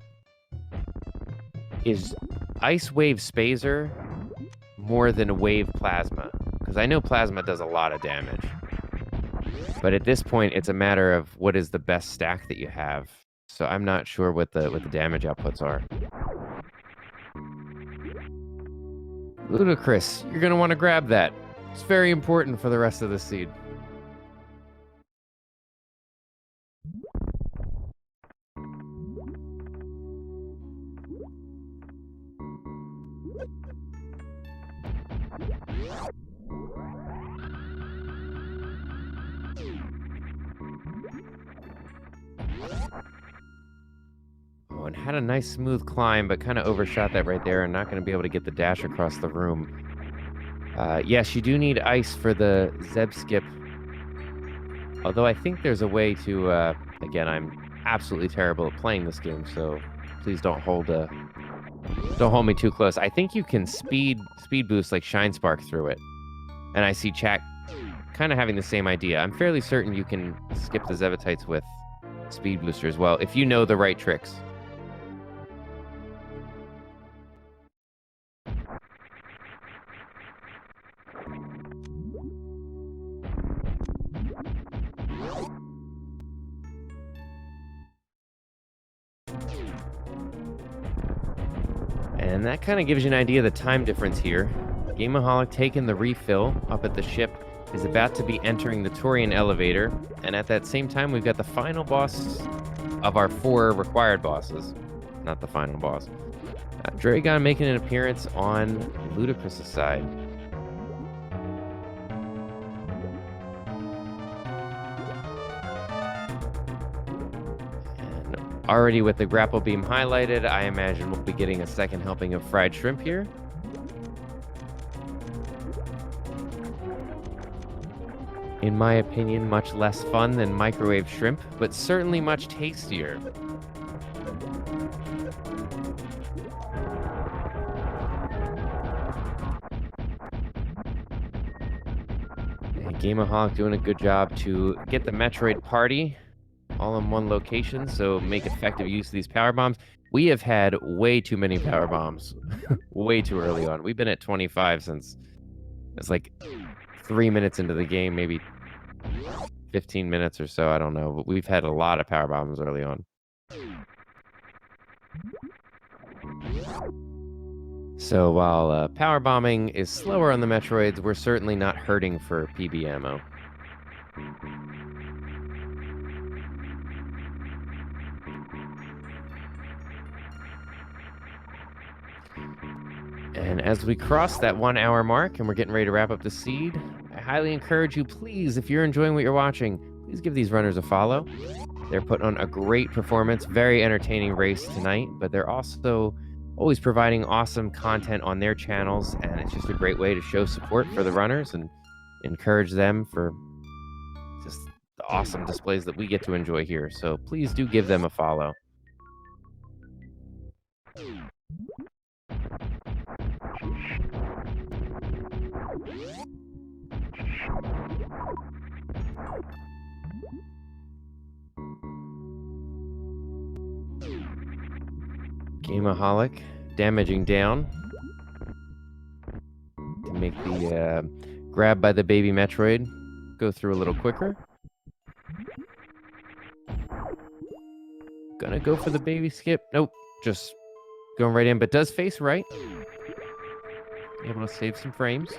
Is Ice Wave Spazer more than Wave Plasma? Because I know Plasma does a lot of damage. But at this point, it's a matter of what is the best stack that you have. So I'm not sure what the damage outputs are. LudaChris, you're going to want to grab that. It's very important for the rest of the seed. Oh, and had a nice smooth climb, but kind of overshot that right there and not going to be able to get the dash across the room. Yes, you do need ice for the Zeb skip. Although I think there's a way to, again, I'm absolutely terrible at playing this game, so please don't hold me too close. I think you can speed boost like Shine Spark through it. And I see chat kind of having the same idea. I'm fairly certain you can skip the Zevatites with speed booster as well, if you know the right tricks. And that kind of gives you an idea of the time difference here. Gameaholic taking the refill up at the ship is about to be entering the Torian elevator, and at that same time we've got the final boss of our 4 required bosses. Not the final boss. Dragon making an appearance on LudaChris's side. Already with the grapple beam highlighted, I imagine we'll be getting a second helping of fried shrimp here. In my opinion, much less fun than microwave shrimp, but certainly much tastier. And Gameaholic doing a good job to get the Metroid party all in one location, so make effective use of these power bombs. We have had way too many power bombs way too early on. We've been at 25 since it's like 3 minutes into the game, maybe 15 minutes or so, I don't know, but we've had a lot of power bombs early on. So while power bombing is slower on the Metroids, we're certainly not hurting for PB ammo. And as we cross that 1 hour mark and we're getting ready to wrap up the seed, I highly encourage you, please, if you're enjoying what you're watching, please give these runners a follow. They're putting on a great performance, very entertaining race tonight, but they're also always providing awesome content on their channels, and it's just a great way to show support for the runners and encourage them for just the awesome displays that we get to enjoy here. So please do give them a follow. Gameaholic damaging down to make the grab by the baby Metroid go through a little quicker. Gonna go for the baby skip. Nope, just going right in, but does face right. Able to save some frames.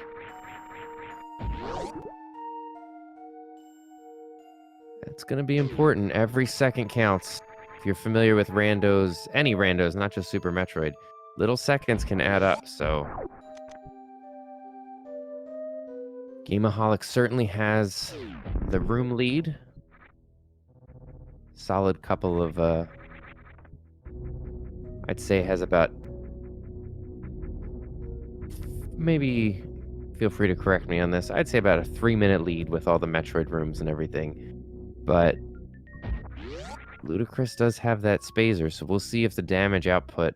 It's gonna be important. Every second counts. If you're familiar with randos, any randos, not just Super Metroid, little seconds can add up, so Gameaholic certainly has the room lead. Solid couple of, I'd say has about, maybe, feel free to correct me on this, I'd say about a 3-minute lead with all the Metroid rooms and everything, but LudaChris does have that spazer, so we'll see if the damage output,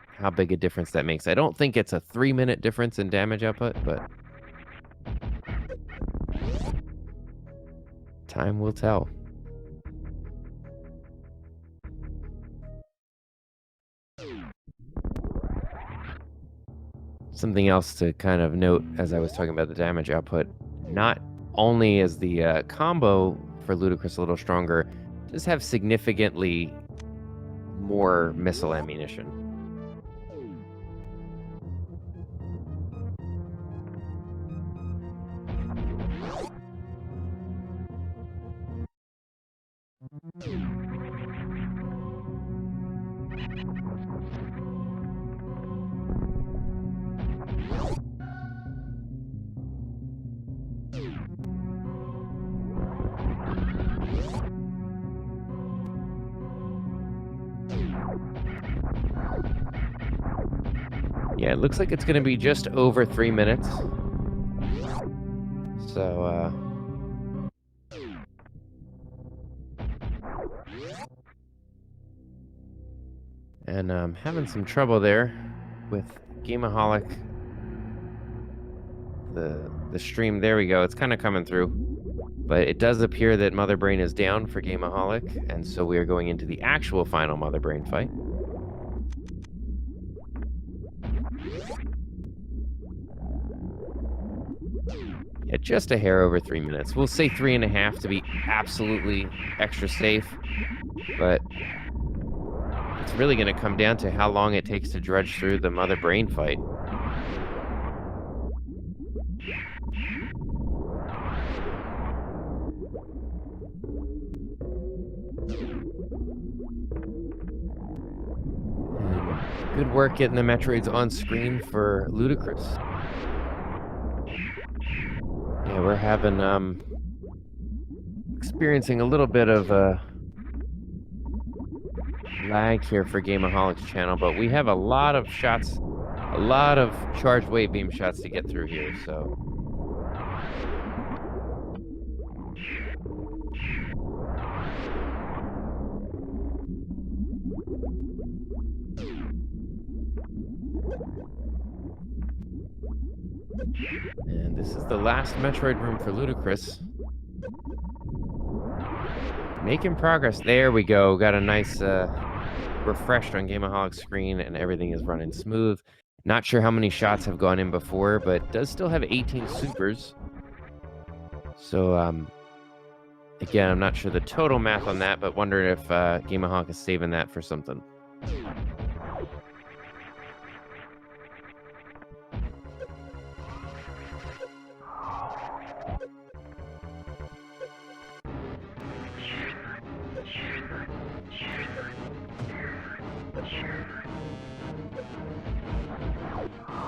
how big a difference that makes. I don't think it's a 3-minute difference in damage output, but time will tell. Something else to kind of note as I was talking about the damage output, not only is the combo for LudaChris a little stronger, does have significantly more missile ammunition. Yeah, it looks like it's going to be just over 3 minutes. So, and I'm having some trouble there with Gameaholic. The stream, there we go. It's kind of coming through. But it does appear that Mother Brain is down for Gameaholic, and so we are going into the actual final Mother Brain fight. Yeah, just a hair over 3 minutes. We'll say 3.5 to be absolutely extra safe, but it's really going to come down to how long it takes to drudge through the Mother Brain fight. Good work getting the Metroids on screen for LudaChris. Yeah, we're having, experiencing a little bit of, lag here for Gameaholic's channel, but we have a lot of shots, a lot of charged wave beam shots to get through here, so. And this is the last Metroid room for LudaChris. Making progress. There we go. Got a nice refreshed on Gameaholic's screen, and everything is running smooth. Not sure how many shots have gone in before, but does still have 18 supers. So, again, I'm not sure the total math on that, but wondering if Gameaholic is saving that for something.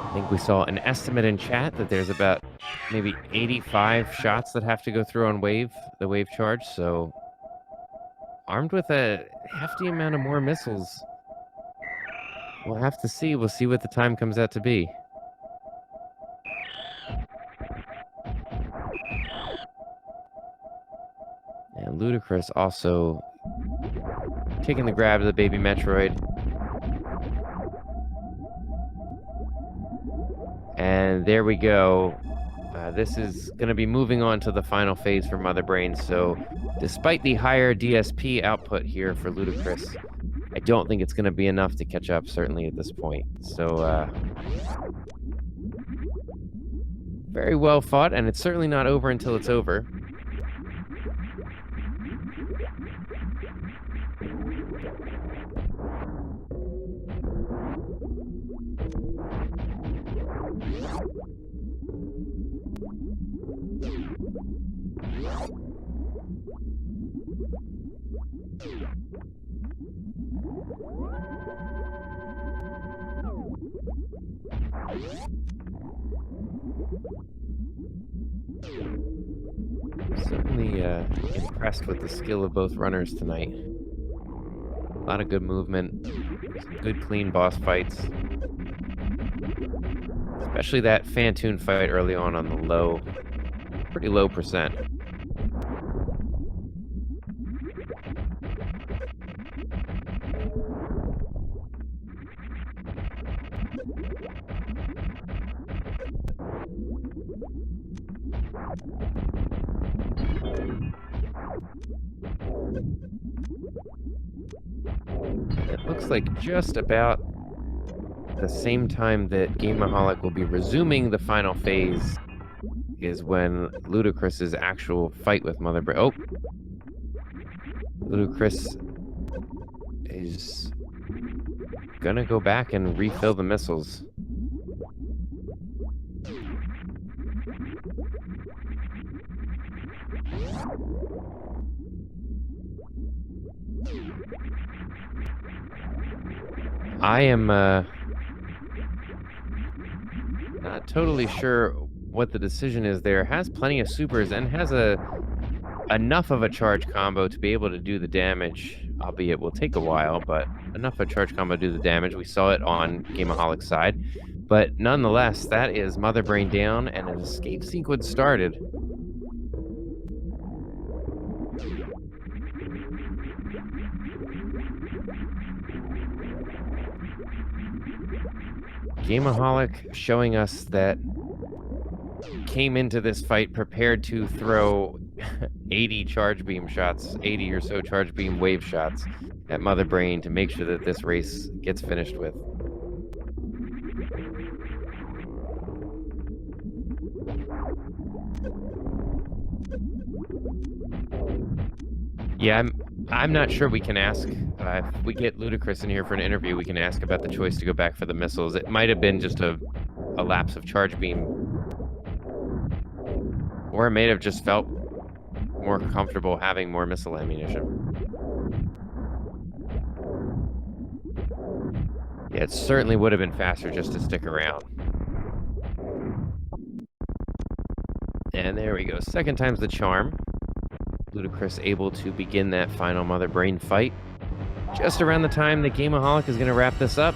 I think we saw an estimate in chat that there's about maybe 85 shots that have to go through on the wave charge, so armed with a hefty amount of more missiles. We'll have to see. We'll see what the time comes out to be. And LudaChris also taking the grab of the baby Metroid. And there we go. This is going to be moving on to the final phase for Mother Brain. So despite the higher DSP output here for LudaChris, I don't think it's going to be enough to catch up, certainly at this point. So very well fought, and it's certainly not over until it's over. Certainly impressed with the skill of both runners tonight. A lot of good movement, some good clean boss fights. Especially that Fantoon fight early on the low, pretty low percent. It looks like just about the same time that Gameaholic will be resuming the final phase is when LudaChris's actual fight with Mother Brain. Oh! LudaChris is gonna go back and refill the missiles. I am not totally sure what the decision is there. Has plenty of supers and has enough of a charge combo to be able to do the damage, albeit will take a while, but enough of a charge combo to do the damage. We saw it on Gameaholic's side, but nonetheless, that is Mother Brain down and an escape sequence started. Gameaholic showing us that came into this fight prepared to throw 80 charge beam shots, 80 or so charge beam wave shots at Mother Brain to make sure that this race gets finished with. Yeah, I'm not sure we can ask. If we get LudaChris in here for an interview, we can ask about the choice to go back for the missiles. It might have been just a lapse of charge beam. Or it may have just felt more comfortable having more missile ammunition. Yeah, it certainly would have been faster just to stick around. And there we go. Second time's the charm. LudaChris able to begin that final Mother Brain fight. just around the time that Gameaholic is going to wrap this up.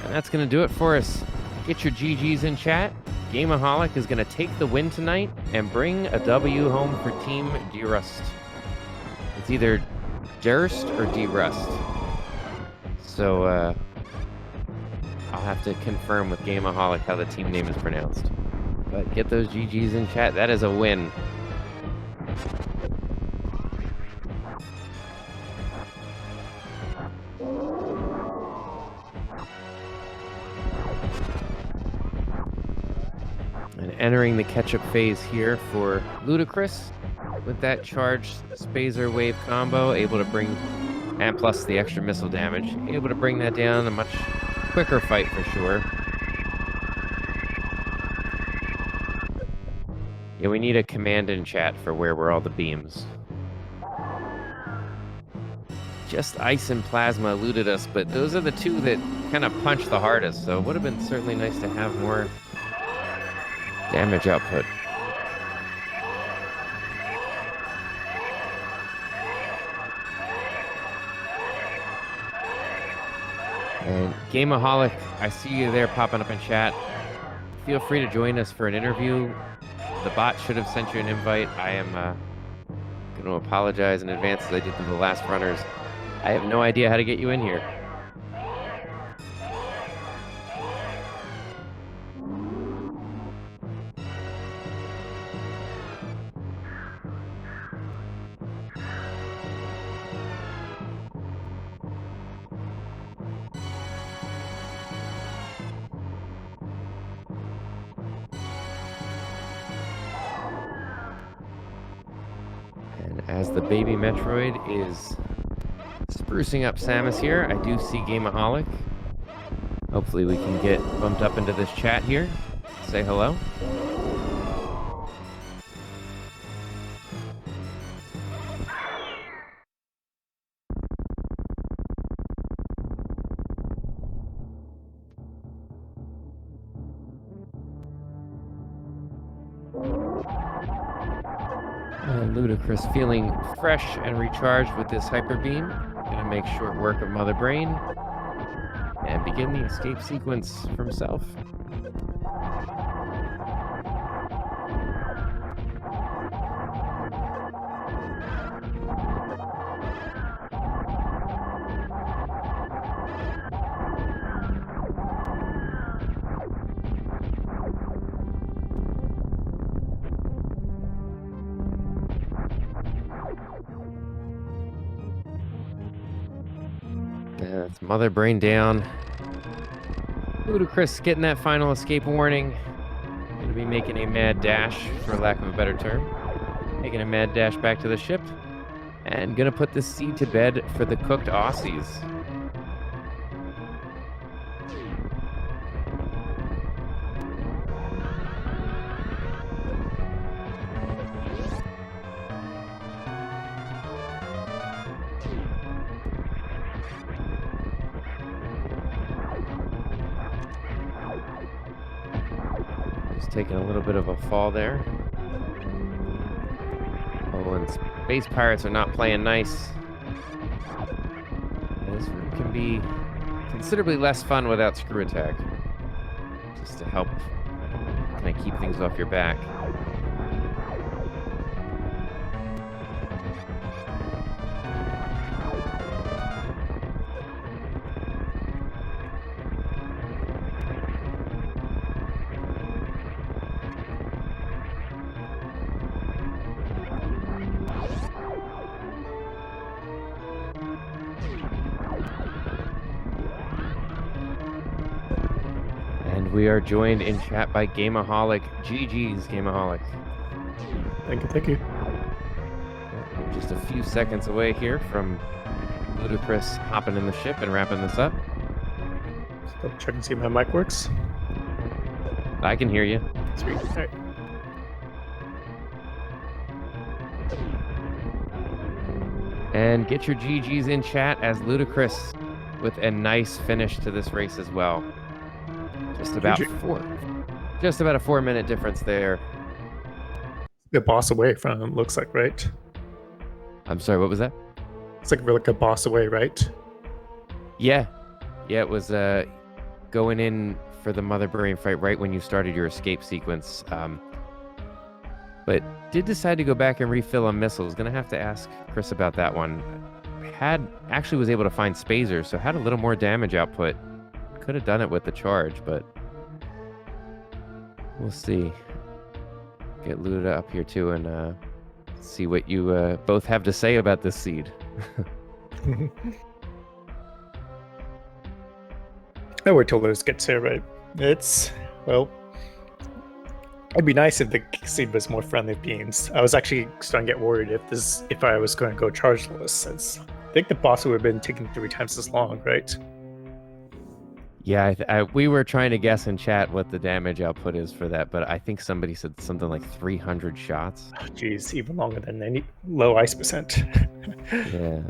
And that's going to do it for us. Get your GGs in chat. Gameaholic is going to take the win tonight and bring a W home for Team D-Rust. It's either Durst or D-Rust. So, I'll have to confirm with Gameaholic how the team name is pronounced. But get those GGs in chat. That is a win. And entering the catch-up phase here for LudaChris with that charged Spazer Wave combo, able to bring, and plus the extra missile damage, able to bring that down. A much quicker fight for sure. Yeah, we need a command in chat for where were all the beams. Just Ice and Plasma eluded us, but those are the two that kind of punch the hardest, so it would have been certainly nice to have more damage output. And Gameaholic, I see you there popping up in chat. Feel free to join us for an interview. The bot should have sent you an invite. I am going to apologize in advance as I did to the last runners. I have no idea how to get you in here. As the baby Metroid is sprucing up Samus here, I do see Gameaholic. Hopefully we can get bumped up into this chat here. Say hello. LudaChris feeling fresh and recharged with this Hyper Beam. Gonna make short work of Mother Brain and begin the escape sequence for himself. That's Mother Brain down. LudaChris getting that final escape warning. Gonna be making a mad dash, for lack of a better term. Making a mad dash back to the ship. And gonna put the seed to bed for the cooked Aussies. Taking a little bit of a fall there. Oh, and Space Pirates are not playing nice. This room can be considerably less fun without Screw Attack. Just to help kind of keep things off your back. We are joined in chat by Gameaholic. GG's, Gameaholic. Thank you. Just a few seconds away here from LudaChris hopping in the ship and wrapping this up. Still check and see if my mic works. I can hear you. Sweet. All right. And get your GGs in chat as LudaChris with a nice finish to this race as well. Just about a 4-minute difference there the boss away from it, looks like, right? I'm sorry, what was that? It's like really like a boss away, right? Yeah. Yeah, it was going in for the mother brain fight right when you started your escape sequence. But did decide to go back and refill on missiles. Gonna have to ask Chris about that one. Actually was able to find Spazer, so had a little more damage output. Could have done it with the charge, but we'll see. Get Luda up here too and see what you both have to say about this seed. I wait till Lewis gets here, right? Well, it'd be nice if the seed was more friendly with beams. I was actually starting to get worried if I was going to go chargeless, since I think the boss would have been taking 3 times as long, right? Yeah, we were trying to guess in chat what the damage output is for that, but I think somebody said something like 300 shots. Oh, geez, even longer than any low ice percent. Yeah.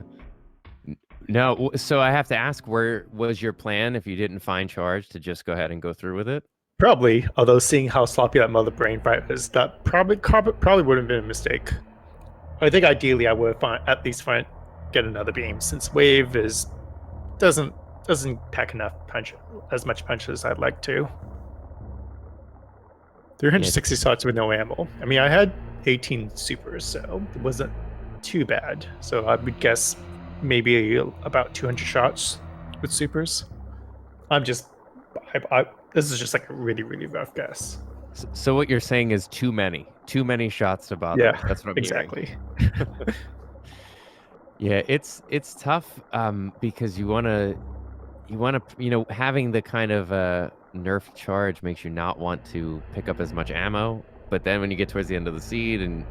No, so I have to ask, where was your plan if you didn't find charge to just go ahead and go through with it? Probably, although seeing how sloppy that mother brain fight was, that probably wouldn't have been a mistake. I think ideally I would at least get another beam, since wave doesn't pack as much punch as I'd like to. 360 shots with no ammo. I mean, I had 18 supers, so it wasn't too bad. So I would guess maybe about 200 shots with supers. This is just like a really, really rough guess. So what you're saying is too many shots to bother. Yeah, that's what I'm exactly. hearing. Yeah, it's tough because you want to, having the kind of nerf charge makes you not want to pick up as much ammo. But then when you get towards the end of the seed, and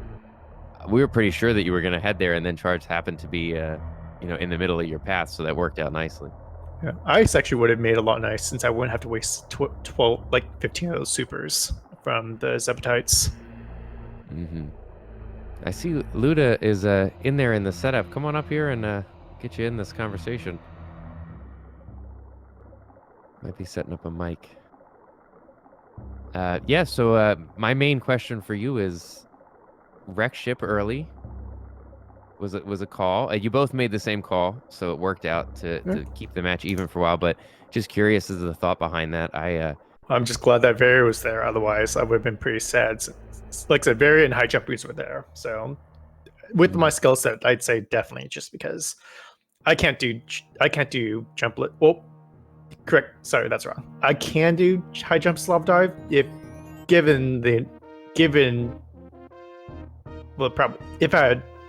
we were pretty sure that you were going to head there, and then charge happened to be in the middle of your path, so that worked out nicely. Yeah, ice actually would have made a lot nice, since I wouldn't have to waste 15 of those supers from the Zepatites. Mm-hmm. I see Luda is in there in the setup. Come on up here and get you in this conversation. Might be setting up a mic. Yeah, so my main question for you is, wreck ship early was a call. You both made the same call, so it worked out to keep the match even for a while, but just curious as to the thought behind that. I'm just glad that Very was there, otherwise I would have been pretty sad. Like I said, Very and high jump boots were there, so with my skill set, I'd say definitely, just because I can't do jump lit. Well, correct. Sorry, that's wrong. I can do high jump slop dive if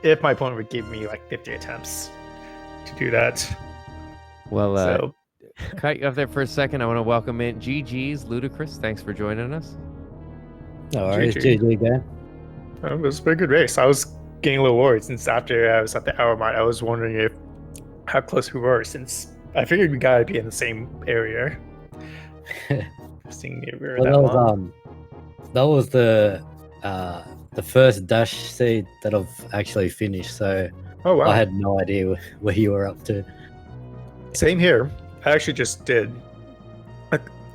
if my opponent would give me like 50 attempts to do that. Well, cut you off there for a second. I want to welcome in GG's LudaChris. Thanks for joining us. No worries, GG again. It was a pretty good race. I was getting a little worried, since after I was at the hour mark, I was wondering how close we were, since I figured we gotta be in the same area. Seeing we were that was the first dash seed that I've actually finished, so oh, wow. I had no idea where you were up to. Same here. I actually just did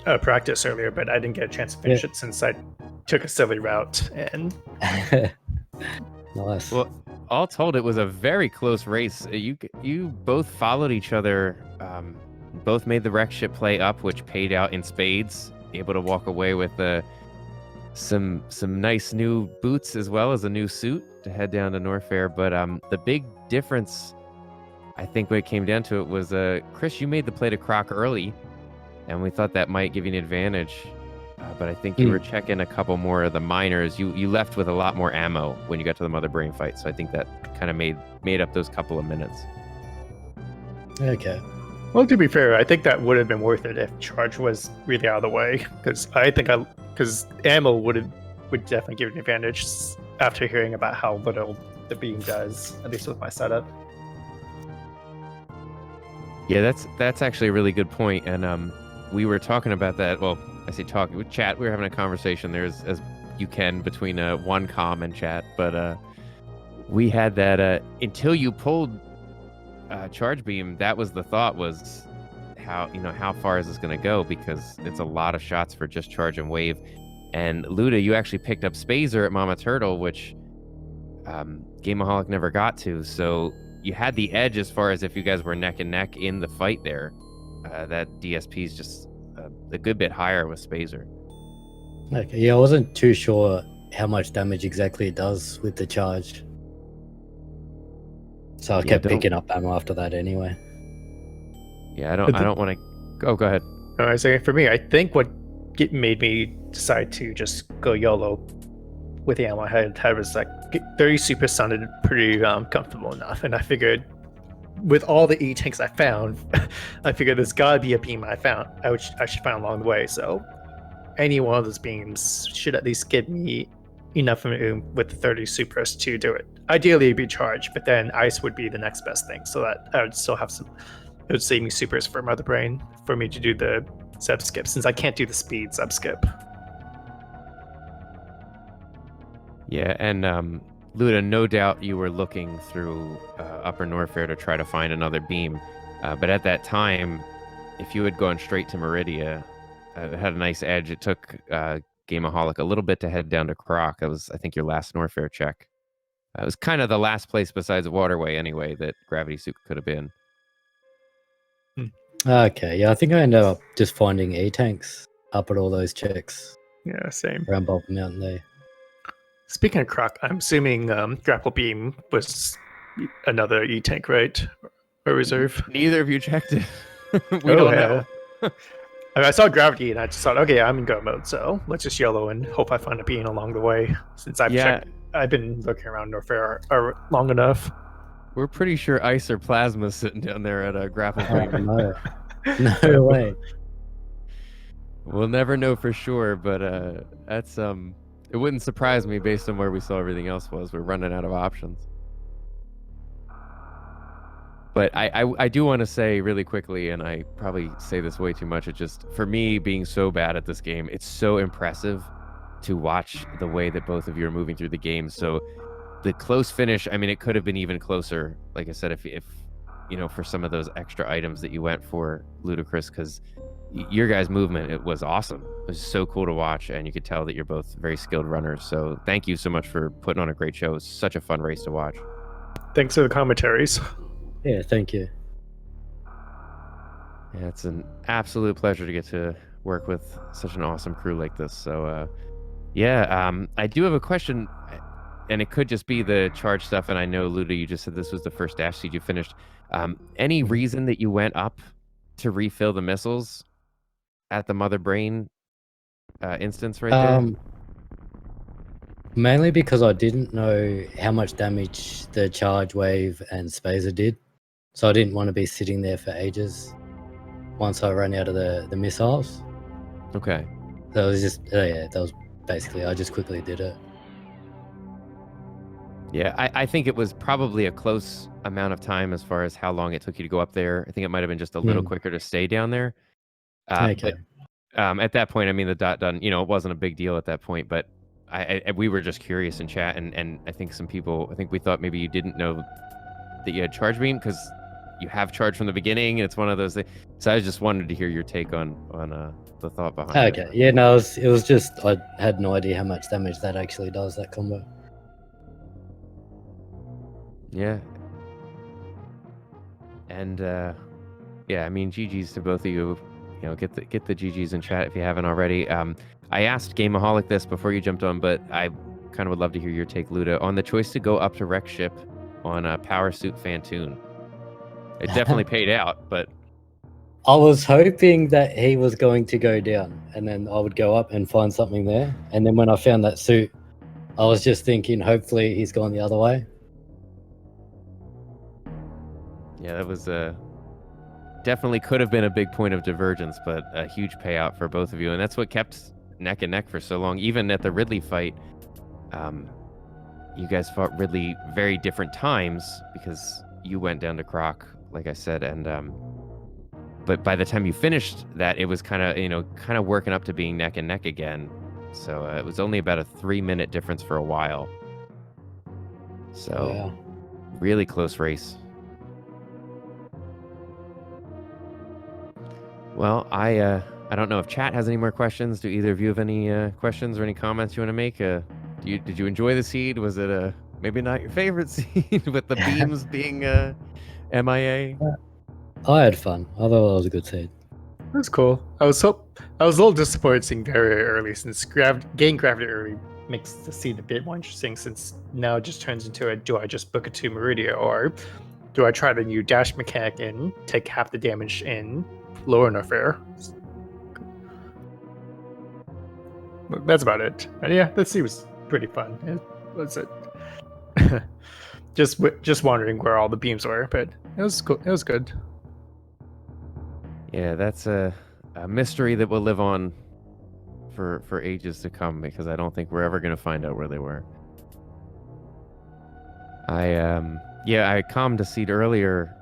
a practice earlier, but I didn't get a chance to finish it since I took a silly route. And nice. Well, all told, it was a very close race. You both followed each other. Both made the wreck ship play up, which paid out in spades. Able to walk away with some nice new boots as well as a new suit to head down to Norfair. But the big difference, I think, when it came down to it, was Chris, you made the play to Croc early, and we thought that might give you an advantage. But I think you were checking a couple more of the miners. You left with a lot more ammo when you got to the mother brain fight, so I think that kind of made up those couple of minutes. Okay. Well, to be fair, I think that would have been worth it if charge was really out of the way, because ammo would definitely give an advantage after hearing about how little the beam does, at least with my setup. Yeah, that's actually a really good point, and we were talking about that. Well, I say talking with chat. We were having a conversation there as you can between one comm and chat, but we had that until you pulled charge beam. That was the thought, was how far is this going to go, because it's a lot of shots for just charge and wave. And Luda, you actually picked up Spazer at Mama Turtle, which Gameaholic never got to. So you had the edge as far as if you guys were neck and neck in the fight there. That DSP is just a good bit higher with Spazer. Okay, yeah, I wasn't too sure how much damage exactly it does with the charge. So I kept picking up ammo after that anyway. Yeah, I don't want to. Oh, go ahead. I was saying, for me, I think what made me decide to just go YOLO with the ammo I had was like 30 super sounded pretty comfortable enough, and I figured with all the E-tanks I found, I figured there's gotta be a beam I should find along the way. So any one of those beams should at least give me enough room with the 30 supers to do it. Ideally, it'd be charged, but then ice would be the next best thing, so that I would still have some. It would save me supers for Mother Brain for me to do the sub skip, since I can't do the speed sub skip. Yeah, and Luda, no doubt you were looking through Upper Norfair to try to find another beam, but at that time, if you had gone straight to Meridia, it had a nice edge. It took Gameaholic a little bit to head down to Croc. That was, I think, your last Norfair check. It was kind of the last place besides Waterway, anyway, that Gravity Suit could have been. Okay, yeah, I think I ended up just finding E-tanks up at all those checks. Yeah, same. Around Bob Mountain there. Speaking of Croc, I'm assuming Grapple Beam was another E-tank, right? Or reserve? Neither of you checked it. We don't know. I mean, I saw Gravity and I just thought, okay, I'm in go mode, so let's just YOLO and hope I find a beam along the way, since I've been looking around Norfair long enough. We're pretty sure Ice or Plasma's sitting down there at a Grapple Beam. No. No way. We'll never know for sure, but that's it wouldn't surprise me based on where we saw everything else was. We're running out of options. But I do want to say really quickly, and I probably say this way too much, it's just, for me, being so bad at this game, it's so impressive to watch the way that both of you are moving through the game. So the close finish, I mean, it could have been even closer, like I said, if you know, for some of those extra items that you went for, LudaChris, because your guys' movement, it was awesome. It was so cool to watch, and you could tell that you're both very skilled runners. So thank you so much for putting on a great show. It was such a fun race to watch. Thanks for the commentaries. Yeah, thank you. Yeah, it's an absolute pleasure to get to work with such an awesome crew like this. So I do have a question, and it could just be the charge stuff, and I know, Luda, you just said this was the first dash seed you finished. Any reason that you went up to refill the missiles at the Mother Brain instance right there? Mainly because I didn't know how much damage the charge wave and Spazer did, so I didn't want to be sitting there for ages once I ran out of the missiles. Okay. So it was just that was basically, I just quickly did it. Yeah, I think it was probably a close amount of time as far as how long it took you to go up there. I think it might have been just a little quicker to stay down there. Okay. But at that point, I mean, the dot done, you know, it wasn't a big deal at that point, but we were just curious in chat, and I think some people, I think we thought maybe you didn't know that you had charge beam because you have charge from the beginning, and it's one of those things. So I just wanted to hear your take on the thought behind it. Okay, yeah, no, it was just, I had no idea how much damage that actually does, that combo. Yeah. And yeah, I mean, GG's to both of you. You know, get the GGs in chat if you haven't already. I asked Gameaholic this before you jumped on, but I kind of would love to hear your take, Luda, on the choice to go up to Wreck Ship on a Power Suit Fantoon. It definitely paid out, but I was hoping that he was going to go down, and then I would go up and find something there. And then when I found that suit, I was just thinking, hopefully he's gone the other way. yeah, that was definitely could have been a big point of divergence, but a huge payout for both of you. And that's what kept neck and neck for so long. Even at the Ridley fight, you guys fought Ridley very different times because you went down to Croc, like I said, and but by the time you finished that, it was kind of working up to being neck and neck again. So it was only about a 3-minute difference for a while. So Yeah. really close race. Well, I don't know if chat has any more questions. Do either of you have any questions or any comments you want to make? Did you enjoy the seed? Was it maybe not your favorite scene with the beams being MIA. I had fun. I thought it was a good scene. That's cool. I was a little disappointed seeing very early, since getting gravity early makes the scene a bit more interesting, since now it just turns into a do I just book it to Meridia, or do I try the new dash mechanic and take half the damage in lower enough air? But that's about it. And yeah, that scene was pretty fun. That's it. just wondering where all the beams were, but it was cool. It was good. Yeah, that's a mystery that will live on for ages to come, because I don't think we're ever going to find out where they were. I calmed a seed earlier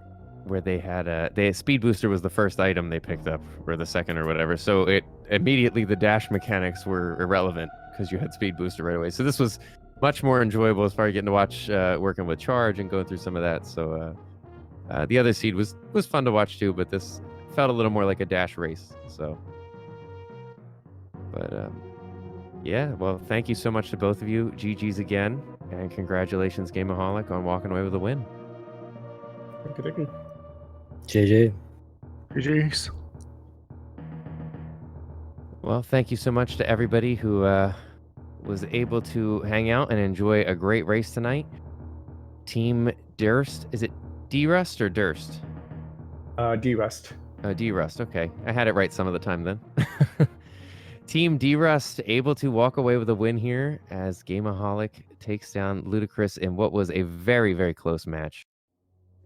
where they had speed booster was the first item they picked up, or the second or whatever. So it immediately the dash mechanics were irrelevant because you had speed booster right away. So this was much more enjoyable as far as getting to watch working with charge and going through some of that. So the other seed was fun to watch too, but this felt a little more like a dash race. So, but yeah, well, thank you so much to both of you. GG's again, and congratulations, Gameaholic, on walking away with a win. Thank you. GG. GG's. Well, thank you so much to everybody who was able to hang out and enjoy a great race tonight. Team Durst, is it D-Rust or Durst? D-Rust. D-Rust, okay. I had it right some of the time then. Team D-Rust able to walk away with a win here as Gameaholic takes down LudaChris in what was a very, very close match.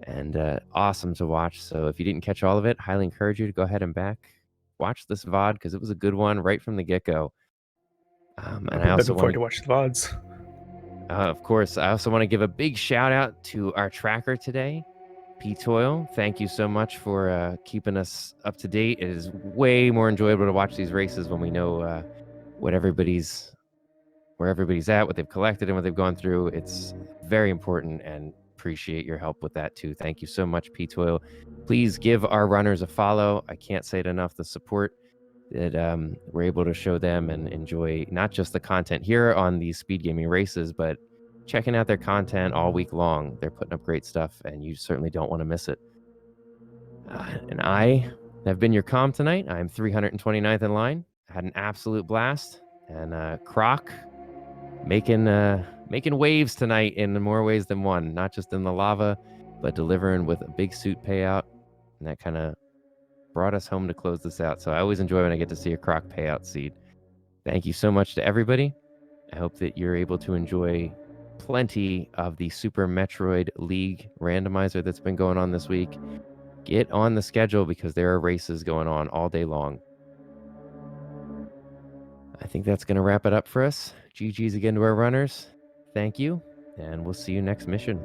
And awesome to watch. So if you didn't catch all of it, highly encourage you to go ahead and watch this VOD, because it was a good one right from the get-go. And I also looking forward to watch the VODs. Of course, I also want to give a big shout out to our tracker today, P Toil. Thank you so much for keeping us up to date. It is way more enjoyable to watch these races when we know where everybody's at, what they've collected, and what they've gone through. It's very important, and appreciate your help with that too. Thank you so much, P Toil. Please give our runners a follow. I can't say it enough, the support that we're able to show them and enjoy not just the content here on these speed gaming races, but checking out their content all week long. They're putting up great stuff, and you certainly don't want to miss it. And I have been your comm tonight. I'm 329th in line. I had an absolute blast. And Croc making waves tonight in more ways than one, not just in the lava, but delivering with a big suit payout. And that kind of brought us home to close this out. So I always enjoy when I get to see a Croc payout seed. Thank you so much to everybody. I hope that you're able to enjoy plenty of the Super Metroid League randomizer that's been going on this week. Get on the schedule, because there are races going on all day long. I think that's going to wrap it up for us. GG's again to our runners. Thank you, and we'll see you next mission.